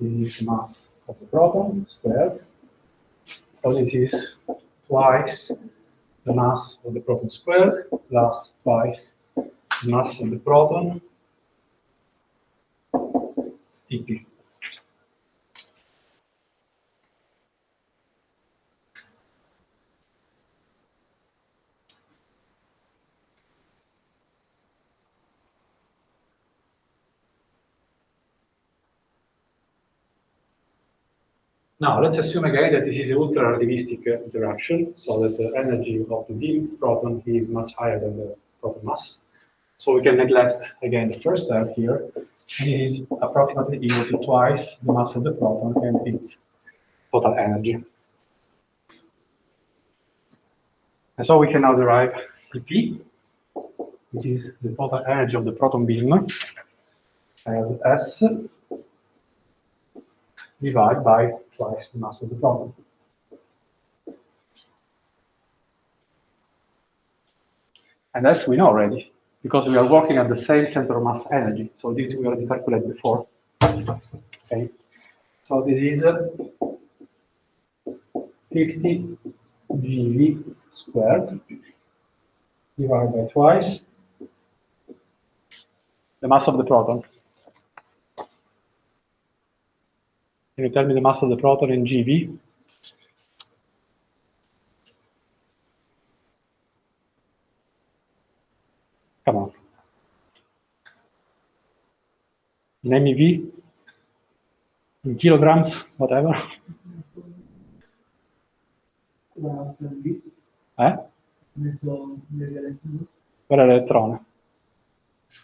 This is mass of the proton squared. So this is twice the mass of the proton squared plus twice the mass of the proton EP. Now, let's assume again that this is an ultra-relativistic interaction, so that the energy of the beam proton is much higher than the proton mass. So we can neglect, again, the first step here, and it is approximately equal to twice the mass of the proton and its total energy. And so we can now derive Pp, which is the total energy of the proton beam, as S divided by twice the mass of the proton. And as we know already, because we are working at the same center of mass energy, so this we already calculated before. Okay, so this is 50 GeV squared divided by twice the mass of the proton. Can you tell me the mass of the proton in GeV? Come on. In MeV? In kilograms? Whatever? Eh? Per elettrone. It's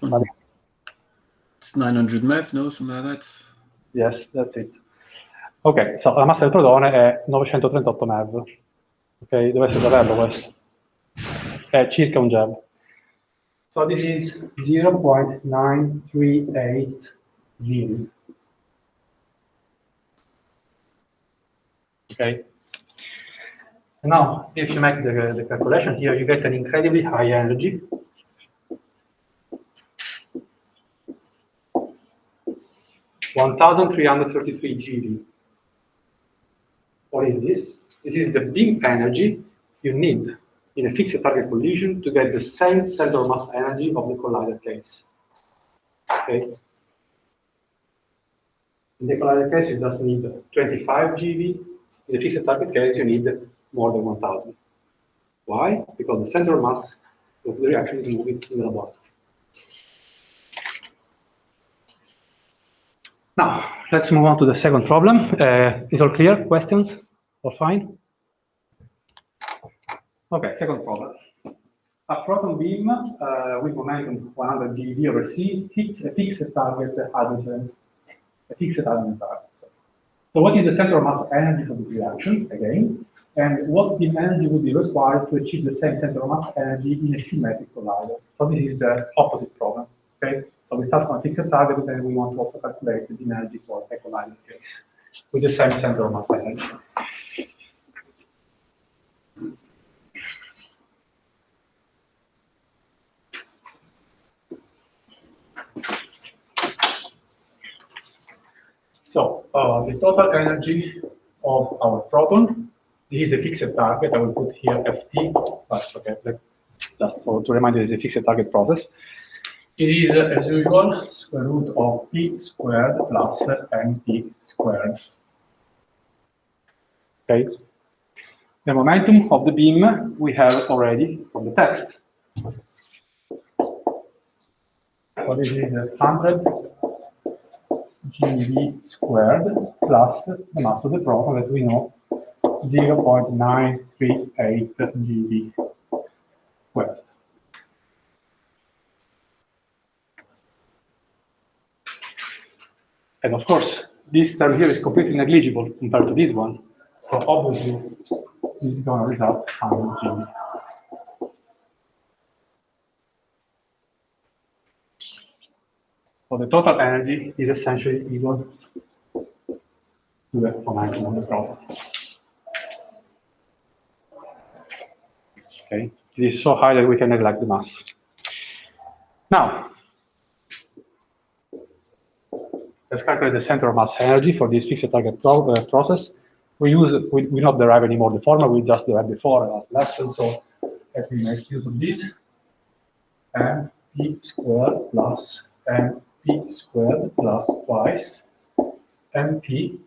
900 MeV, no? Something like that. Yes, that's it. Ok, so la massa del protone è 938 MeV. Ok, dovreste saperlo questo. È circa un GeV. So this is 0.938 GeV. Okay. Now, if you make the calculation here, you get an incredibly high energy. 1333 GeV. What is this? This is the beam energy you need in a fixed target collision to get the same center of mass energy of the collider case. Okay. In the collider case, you just need 25 GeV. In the fixed target case, you need more than 1000. Why? Because the center of mass of the reaction is moving in the laboratory. Now, let's move on to the second problem. Is all clear? Questions? All fine? Okay, second problem. A proton beam with momentum 100 GeV over C hits a fixed target hydrogen, target. So what is the center of mass energy for this reaction, again? And what beam energy would be required to achieve the same center of mass energy in a symmetric collider? So this is the opposite problem, okay? So we start from a fixed target, and then we want to also calculate the beam energy for a collider case with the same center of mass energy. So the total energy of our proton, this is a fixed target. I will put here Ft, but okay, just to remind you, it's a fixed target process. It is, as usual, square root of p squared plus mp squared. Okay. The momentum of the beam we have already from the text. So this is 100 GeV squared plus the mass of the proton that we know 0.938 GeV squared. And of course, this term here is completely negligible compared to this one. So obviously, this is going to result 100 GeV. So the total energy is essentially equal to the momentum of the proton. Okay, it is so high that we can neglect the mass. Now, let's calculate the center of mass energy for this fixed target process. We not derive anymore the formula, we just derived before last lesson, so let me make use of this. Mp squared plus mp squared plus twice mp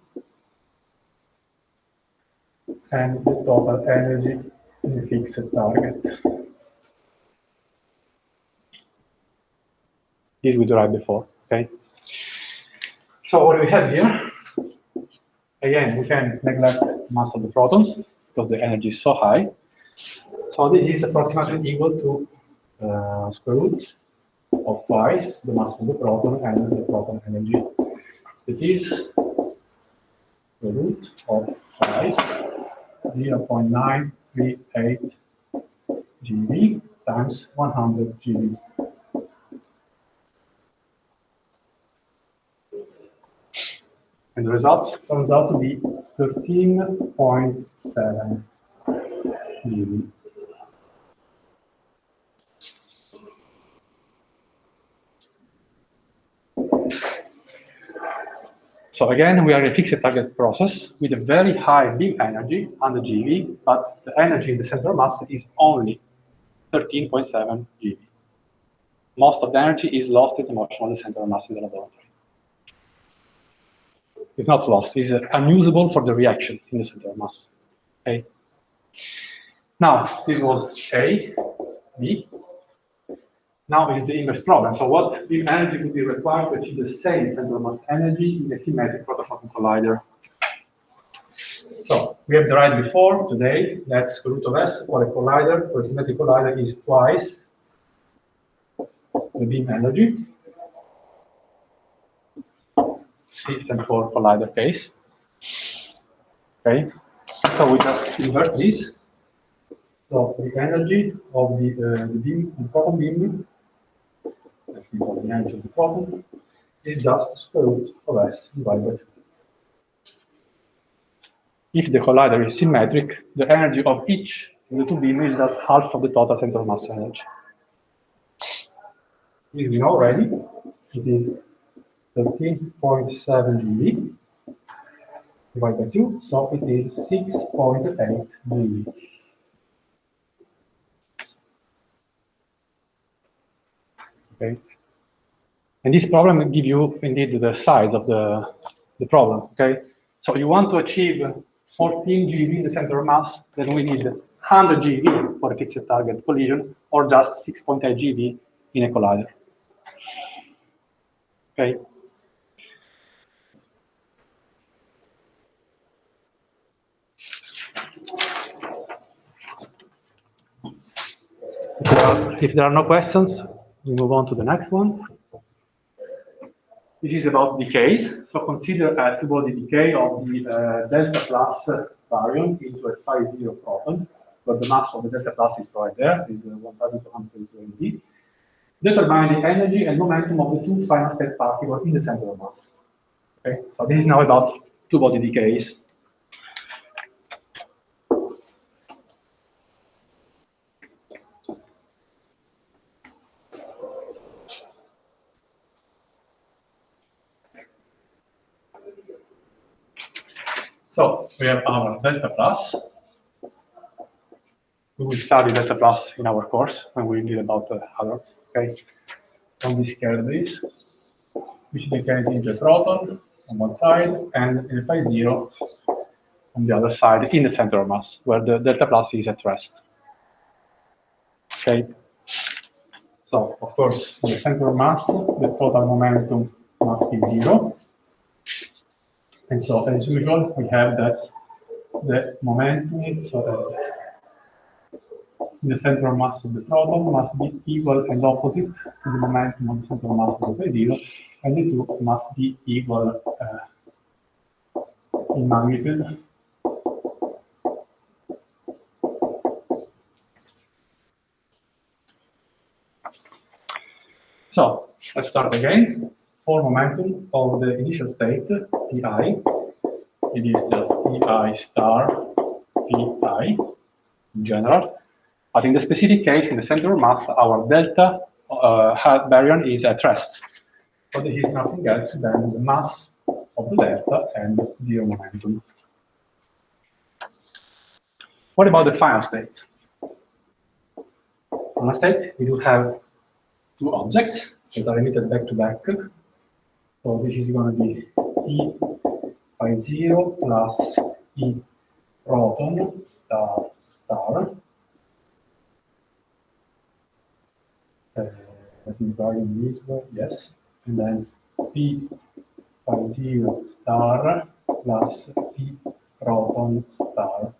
and the total energy in the fixed target. This we derived before, okay? So what we have here, again, we can neglect mass of the protons because the energy is so high. So this is approximately equal to square root of twice the mass of the proton and the proton energy. It is the root of twice 0.938 GeV times 100 GeV. And the result turns out to be 13.7 GeV. So again, we are in a fixed target process with a very high beam energy, 100 GeV, but the energy in the center of mass is only 13.7 GeV. Most of the energy is lost in the motion of the center of mass in the laboratory. It's not lost, it's unusable for the reaction in the center of mass. Okay. Now, this was A, B. Now is the inverse problem. So what beam energy would be required to achieve the same center of mass energy in a symmetric proton-proton collider? So we have derived before today that square root of S for a collider, for a symmetric collider, is twice the beam energy. C stands for collider case. Okay. So we just invert this. So the energy of the beam, the proton beam, let's call the energy of the proton, is just square root of S divided by 2. If the collider is symmetric, the energy of each of the two beams is just half of the total center of mass energy. This we know already. It is 13.7 GeV divided by 2, so it is 6.8 GeV. Okay. And this problem will give you indeed the size of the problem. Okay. So you want to achieve 14 GeV in the center of mass, then we need 100 GeV for a fixed target collision, or just 6.8 GeV in a collider. Okay. If there are no questions, we move on to the next one. This is about decays. So consider a two-body decay of the delta plus baryon into a phi 0 proton, where the mass of the delta plus is right there, is 1,220 MeV. Determine the energy and momentum of the two final state particles in the center of mass. Okay, so this is now about two-body decays. So we have our delta plus. We will study delta plus in our course when we read about hazards. Okay, on this curve is which decays into a proton on one side and in a phi 0 on the other side in the center of mass, where the delta plus is at rest. Okay. So of course, in the center of mass, the total momentum must be 0. And so, as usual, we have that the momentum in the center of mass of the proton must be equal and opposite to the momentum of the center of mass of the phi 0, and the two must be equal in magnitude. So let's start again. For momentum of the initial state, Pi, it is just Pi star Pi in general. But in the specific case, in the center of mass, our delta baryon is at rest. So this is nothing else than the mass of the delta and zero momentum. What about the final state? Final state, we do have two objects that are emitted back to back. So this is going to be E phi 0 plus E proton star star. Let me write in this way, yes. And then P phi 0 star plus P proton star.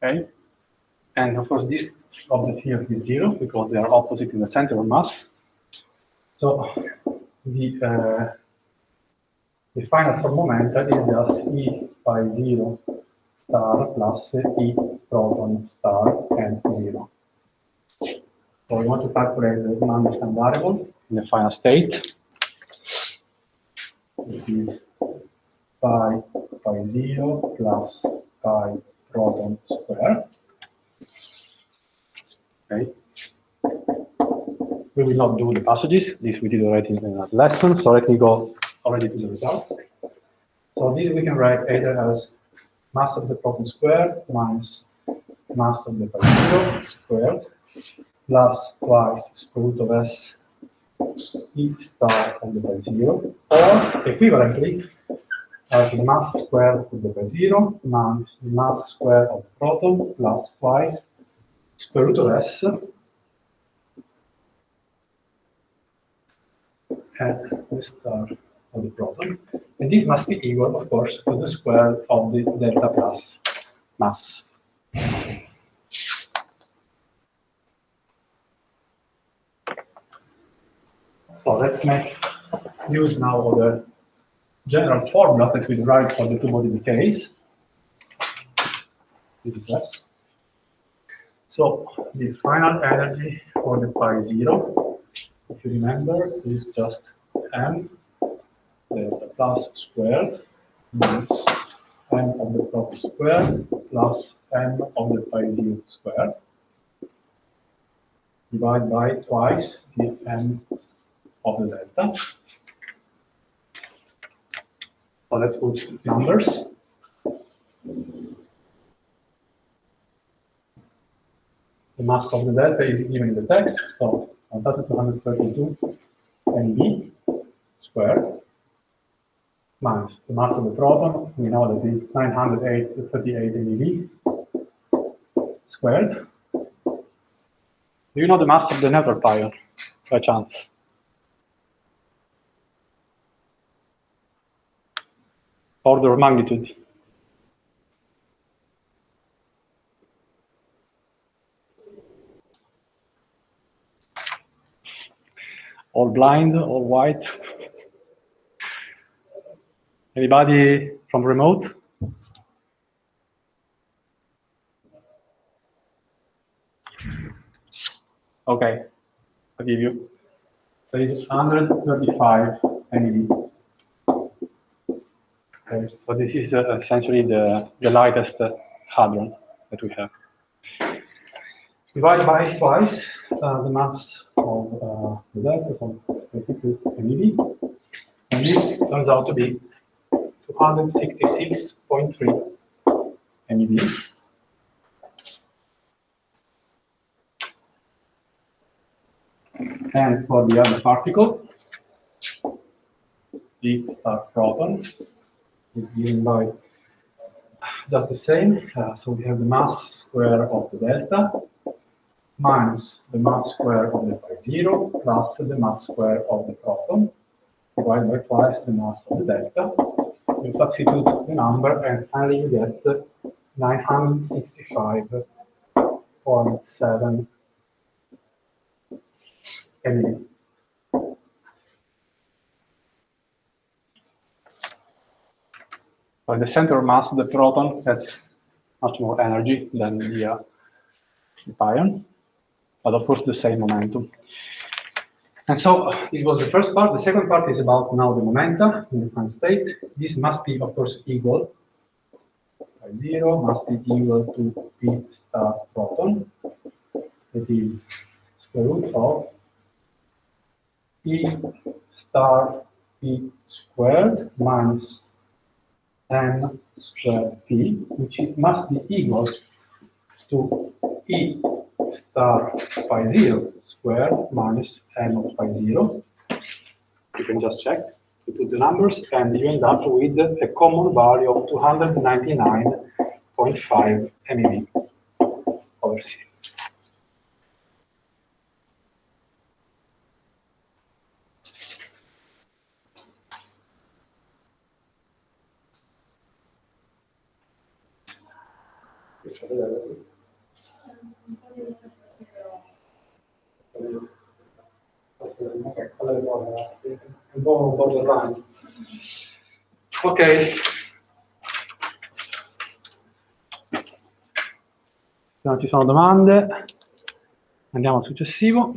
Okay. And of course, this object here is 0 because they are opposite in the center of mass. So the final form momentum is just E phi 0 star plus E proton star and 0. So we want to calculate the non-distant variable in the final state. This is phi 0 plus pi proton square. Okay. We will not do the passages. This we did already in that lesson. So let me go already to the results. So this we can write either as mass of the proton squared minus mass of the pi 0 squared plus twice square root of s E star of the pi 0, or equivalently as the mass squared of the pi 0 minus the mass squared of the proton plus twice square root of s at the star of the proton. And this must be equal, of course, to the square of the delta plus mass. So let's make use now of the general formulas that we derived for the two-body decays. This is S. So the final energy for the pi 0, if you remember, is just m delta plus squared minus m of the proton squared plus m of the pi 0 squared. divide by twice the m of the delta. So let's put numbers. The mass of the delta is given in the text, so 1232 MeV squared minus the mass of the proton. We know that is 938 MeV squared. Do you know the mass of the neutral pion, by chance? Order of magnitude. All blind, all white. Anybody from remote? Okay, I'll give you. So it's 135 MeV. Okay, so this is essentially the lightest hadron that we have. Divide by twice the mass of the delta from 32 MeV, and this turns out to be 266.3 MeV. And for the other particle, the star proton is given by just the same. So we have the mass square of the delta minus the mass square of the pi zero plus the mass square of the proton divided by twice the mass of the delta. You substitute the number and finally you get 965.7 MeV. By the center mass of the proton has much more energy than the pion, but of course the same momentum. And so this was the first part. The second part is about now the momenta in the final state. This must be, of course, equal. Pi zero must be equal to P star proton. That is square root of P star P squared minus n squared P, which it must be equal to E star pi zero squared minus n of pi zero. You can just check, you put the numbers, and you end up with a common value of 299.5 MeV over C. Ok. Se non ci sono domande, andiamo al successivo.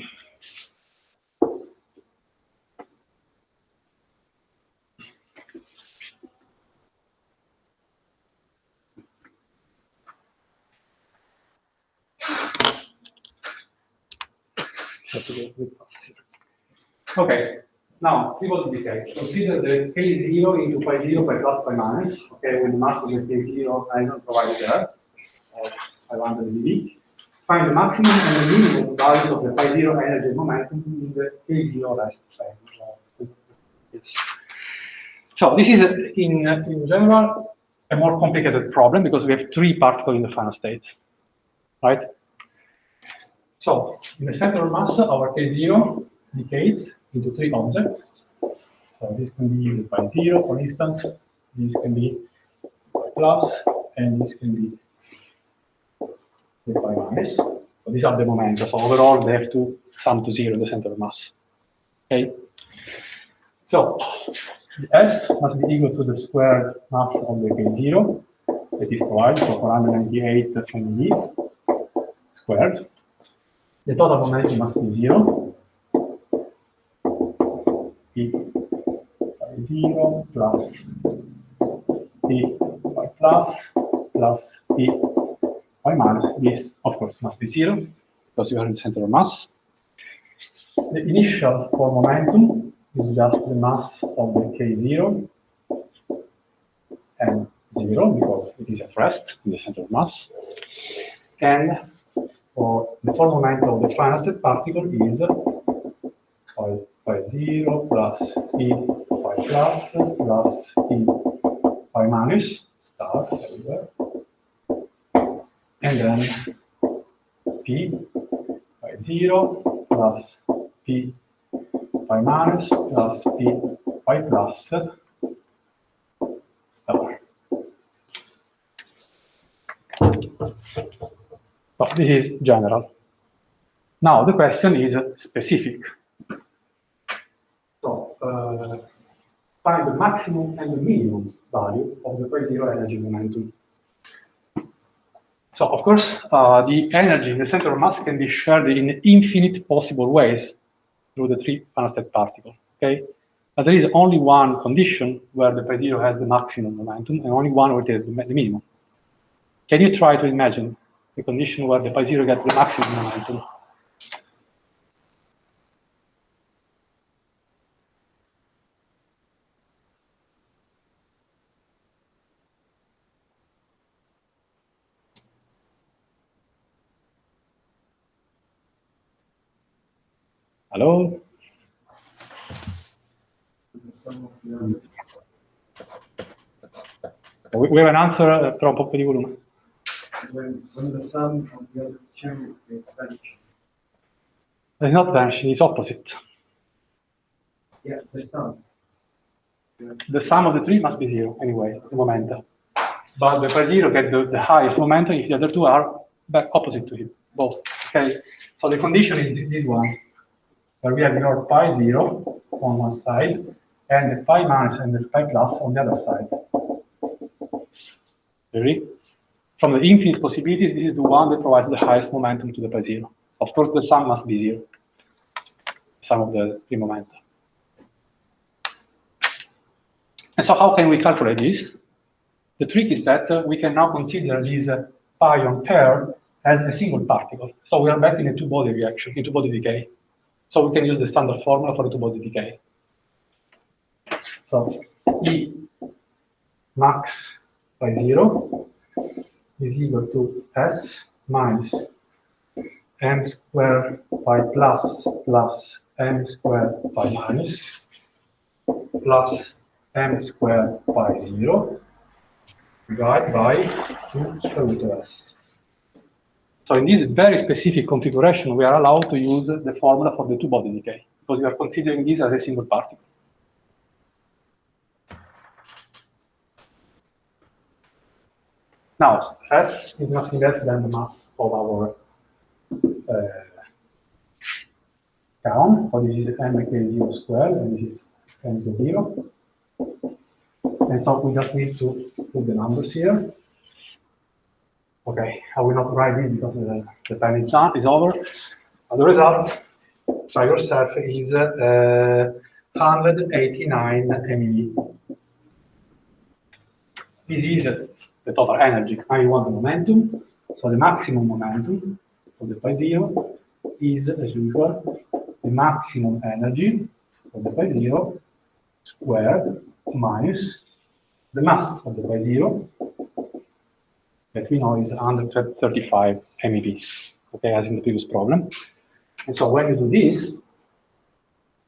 Okay, now triple decay. Consider the K0 into pi 0 pi plus pi minus, okay, with the mass of the K0 ion provided there, 500 MeV. Find the maximum and the minimum values of the pi 0 energy and momentum in the K0 rest frame. Yes. So this is, in general, a more complicated problem because we have three particles in the final state, right? So in the center of mass, our K0 decays into three objects. So this can be the pi 0, for instance. This can be pi plus, and this can be the pi minus. So these are the momenta. So overall, they have to sum to 0 in the center of mass. Okay. So the S must be equal to the squared mass of the K0 that is provided, so 498 MeV squared. The total momentum must be 0. P pi 0 plus P pi plus P pi minus. This, of course, must be 0 because you are in the center of mass. The initial core momentum is just the mass of the K0 and 0 because it is at rest in the center of mass. And for the core momentum of the final state particle is phi 0 plus E phi plus E phi minus star everywhere. And then P phi 0 plus P phi minus plus P phi plus star. So this is general. Now the question is specific. So find the maximum and the minimum value of the phi 0 energy momentum. So of course, the energy in the center of mass can be shared in infinite possible ways through the three final state particles. Okay, but there is only one condition where the phi 0 has the maximum momentum, and only one where it has the minimum. Can you try to imagine the condition where the phi 0 gets the maximum momentum? Hello? We have an answer, però un po' di volume. When the sum of the other two is vanished. It's not vanishing, it's opposite. Yeah, the sum. The sum of the three must be 0 anyway, the momentum. But the phi 0 gets the highest momentum if the other two are back opposite to it, both. Okay, so the condition is this one, where we have your phi 0 on one side and the phi minus and the phi plus on the other side. Ready? From the infinite possibilities, this is the one that provides the highest momentum to the phi 0. Of course, the sum must be 0, the sum of the three momenta. And so how can we calculate this? The trick is that we can now consider this pion pair as a single particle. So we are back in a two-body reaction, in two-body decay. So we can use the standard formula for a two-body decay. So E max phi 0 is equal to S minus m squared phi plus m squared phi minus plus m squared phi 0 divided by 2 square root of S. So in this very specific configuration, we are allowed to use the formula for the two-body decay, because we are considering this as a single particle. Now, S is nothing less than the mass of our count. So this is mk0 squared, and this is mk0. And so we just need to put the numbers here. Okay, I will not write this because the time is done, is over. The result, try yourself, is 189 MeV. This is the total energy. Now you want the momentum. So the maximum momentum of the phi 0 is, as usual, the maximum energy of the phi 0 squared minus the mass of the phi 0 that we know is 135 MeV, okay, as in the previous problem. And so when you do this,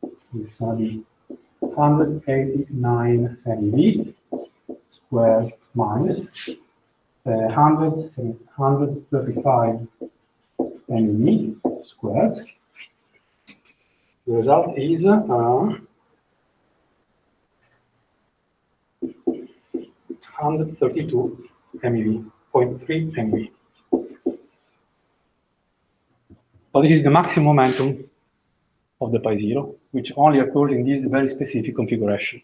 it's going to be 189 MeV squared minus 135 MeV squared. The result is 132 MeV, 0.3 MeV. So this is the maximum momentum of the phi 0, which only occurs in this very specific configuration.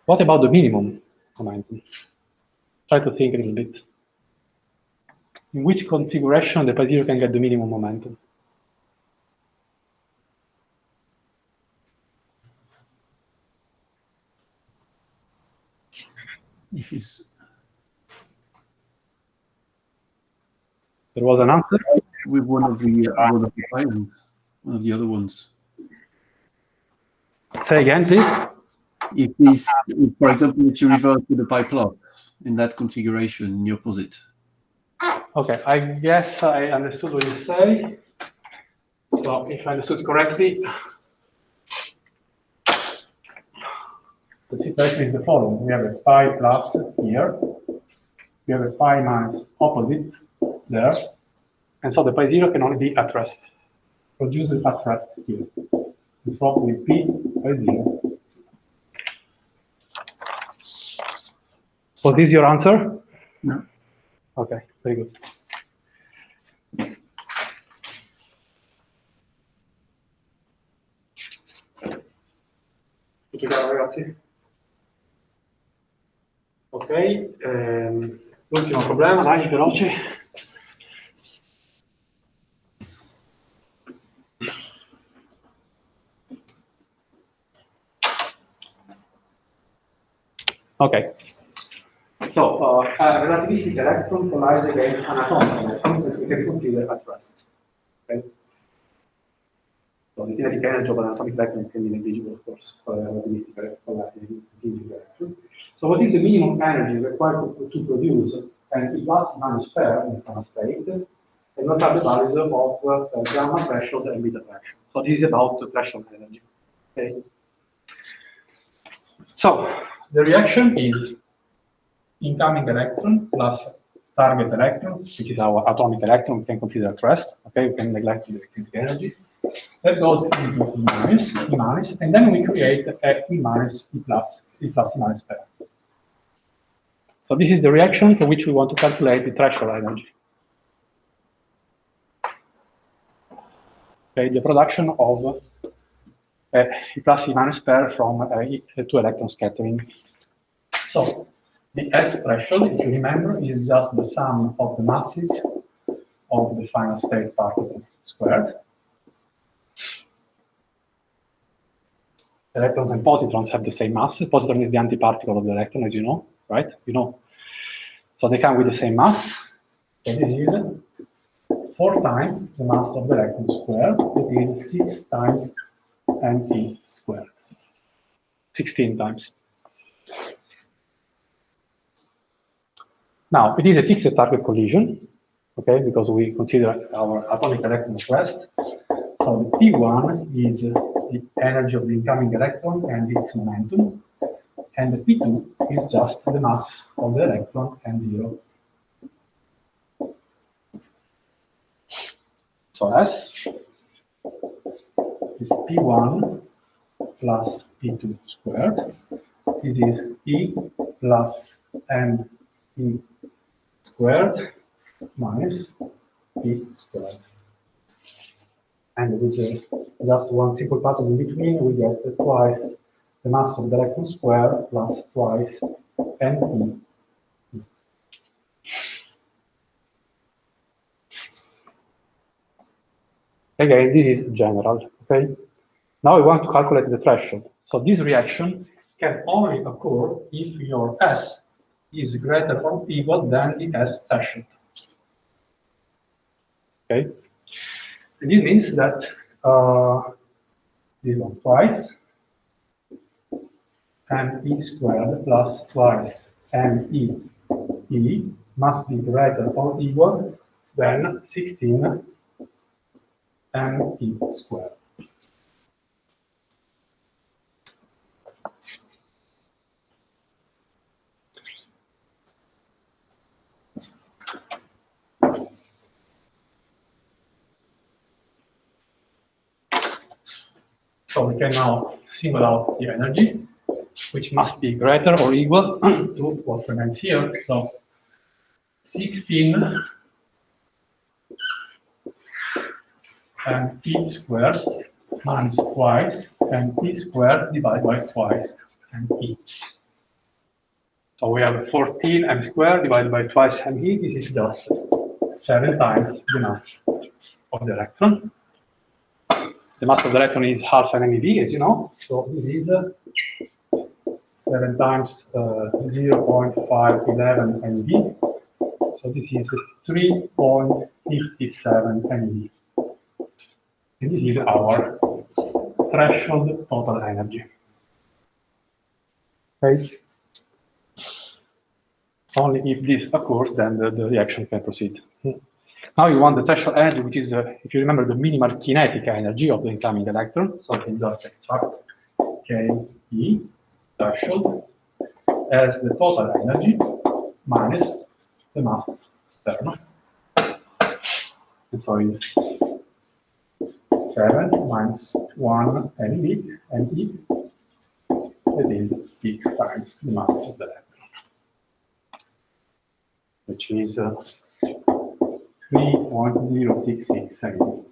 What about the minimum momentum? Try to think a little bit. In which configuration the phi 0 can get the minimum momentum? If it's There was an answer? With one of the ions, one of the other ones. Say again, please. If for example, if you revert to the pi plot in that configuration in the opposite. Okay, I guess I understood what you say. So if I understood correctly, the situation is the following. We have a pi plus here. We have a pi minus opposite there. And so the pi 0 can only be at rest, produced at rest here. And so with p pi 0. Was this your answer? No. Okay, very good. Tutto chiaro, ragazzi? Ok, l'ultimo problema, dai, veloce. Okay. So, a relativistic electron collides against an atomic electron that we can consider at rest. Okay. So the kinetic energy of an atomic electron can be negligible, of course, for a relativistic electron. So what is the minimum energy required to produce an E plus minus pair in final state? And what are the values of gamma threshold and beta threshold? So this is about the threshold energy. Okay. So the reaction is incoming electron plus target electron, which is our atomic electron, we can consider at rest. Okay, we can neglect the kinetic energy. That goes into E minus, and then we create a E minus, E plus E minus pair. So this is the reaction for which we want to calculate the threshold energy. Okay, the production of E plus E minus pair from two electron scattering. So the S threshold, if you remember, is just the sum of the masses of the final state particle squared. Electrons and positrons have the same mass. Positron is the antiparticle of the electron, as you know, right? You know. So they come with the same mass. So this is 4 times the mass of the electron squared. It is 6 times mp squared. 16 times. Now, it is a fixed target collision, okay, because we consider our atomic electron at rest. So the P1 is the energy of the incoming electron and its momentum, and the P2 is just the mass of the electron and 0. So S is P1 plus P2 squared. This is E plus ME squared minus P squared. And with just one simple passage in between, we get twice the mass of the electron squared plus twice ME. Again, this is general, okay? Now we want to calculate the threshold. So this reaction can only occur if your S is greater or equal than the S threshold. Okay? And this means that this one twice ME squared plus twice ME must be greater or equal than 16 ME squared. So we can now single out the energy, which must be greater or equal to what remains here. So 16 MP squared minus twice MP squared divided by twice MP. So we have 14 M squared divided by twice ME. This is just 7 times the mass of the electron. The mass of the electron is half an MeV, as you know. So this is 7 times 0.511 MeV. So this is 3.15 57 MeV. And this is our threshold total energy. Okay? Only if this occurs, then the reaction can proceed. Now you want the threshold energy, which is, if you remember, the minimal kinetic energy of the incoming electron. So you can just extract Ke threshold as the total energy minus the mass term. And so it's 7 minus 1 MeV, ME, that is 6 times the mass of the electron, which is 3.066 MeV.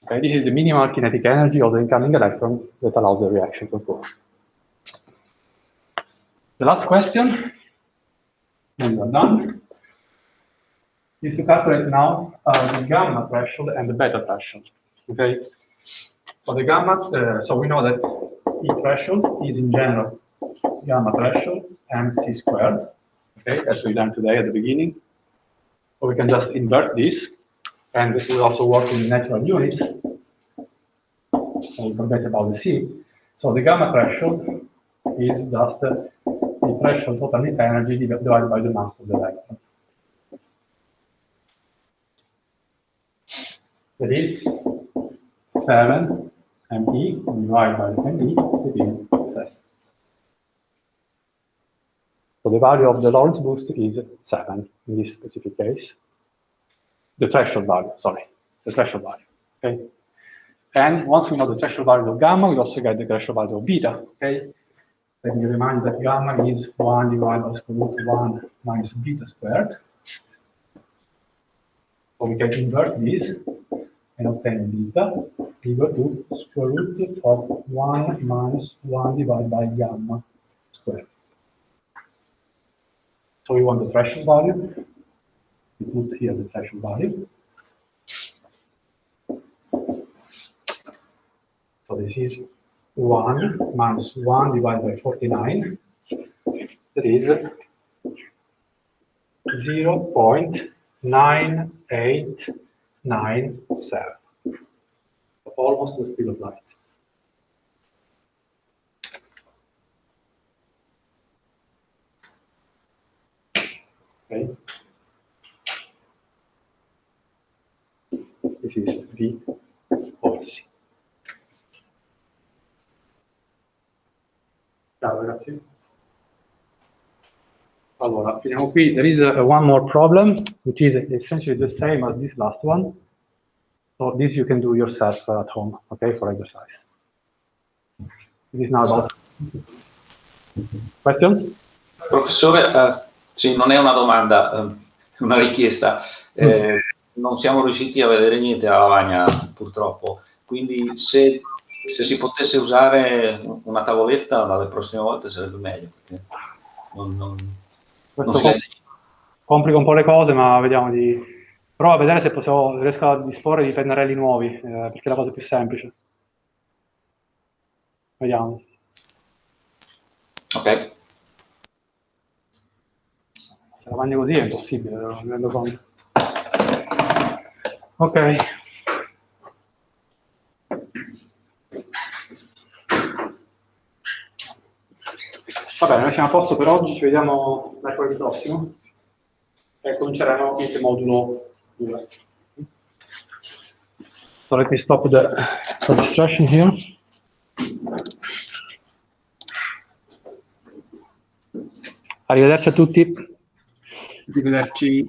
Okay, this is the minimal kinetic energy of the incoming electron that allows the reaction to occur. The last question, and we're done, is to calculate now the gamma threshold and the beta threshold. Okay, so the gamma, so we know that E threshold is in general gamma threshold MC squared. Okay, as we learned today at the beginning. So we can just invert this, and it will also work in natural units. We'll forget about the C. So the gamma threshold is just the threshold total energy divided by the mass of the electron. That is 7 ME divided by ME, that is 7. So the value of the Lorentz boost is 7 in this specific case. The threshold value, sorry, the threshold value, okay? And once we know the threshold value of gamma, we also get the threshold value of beta, okay? Let me remind that gamma is 1 divided by square root of 1 minus beta squared. So we can invert this and obtain beta equal to square root of 1 minus 1 divided by gamma squared. So we want the threshold value. We put here the threshold value. So this is 1 minus 1 divided by 49. That is 0.9897. Almost the speed of light. Okay. This is the policy. Ciao ragazzi. Allora, finiamo qui. There is one more problem, which is essentially the same as this last one. So this you can do yourself at home, okay, for exercise. It is now about questions? Professore, sì, non è una domanda, una richiesta. Non siamo riusciti a vedere niente alla lavagna, purtroppo. Quindi se si potesse usare una tavoletta dalle prossime volte sarebbe meglio, perché non si legge. Complica un po' le cose, ma vediamo di... Prova a vedere se riesco a disporre di pennarelli nuovi, perché è la cosa più semplice. Vediamo. Ok. Se la mangi così è impossibile, non mi rendo conto. Ok. Va bene, noi siamo a posto per oggi, ci vediamo mercoledì prossimo e cominceremo il modulo 2. So let me stop the registration here. Arrivederci a tutti. Arrivederci.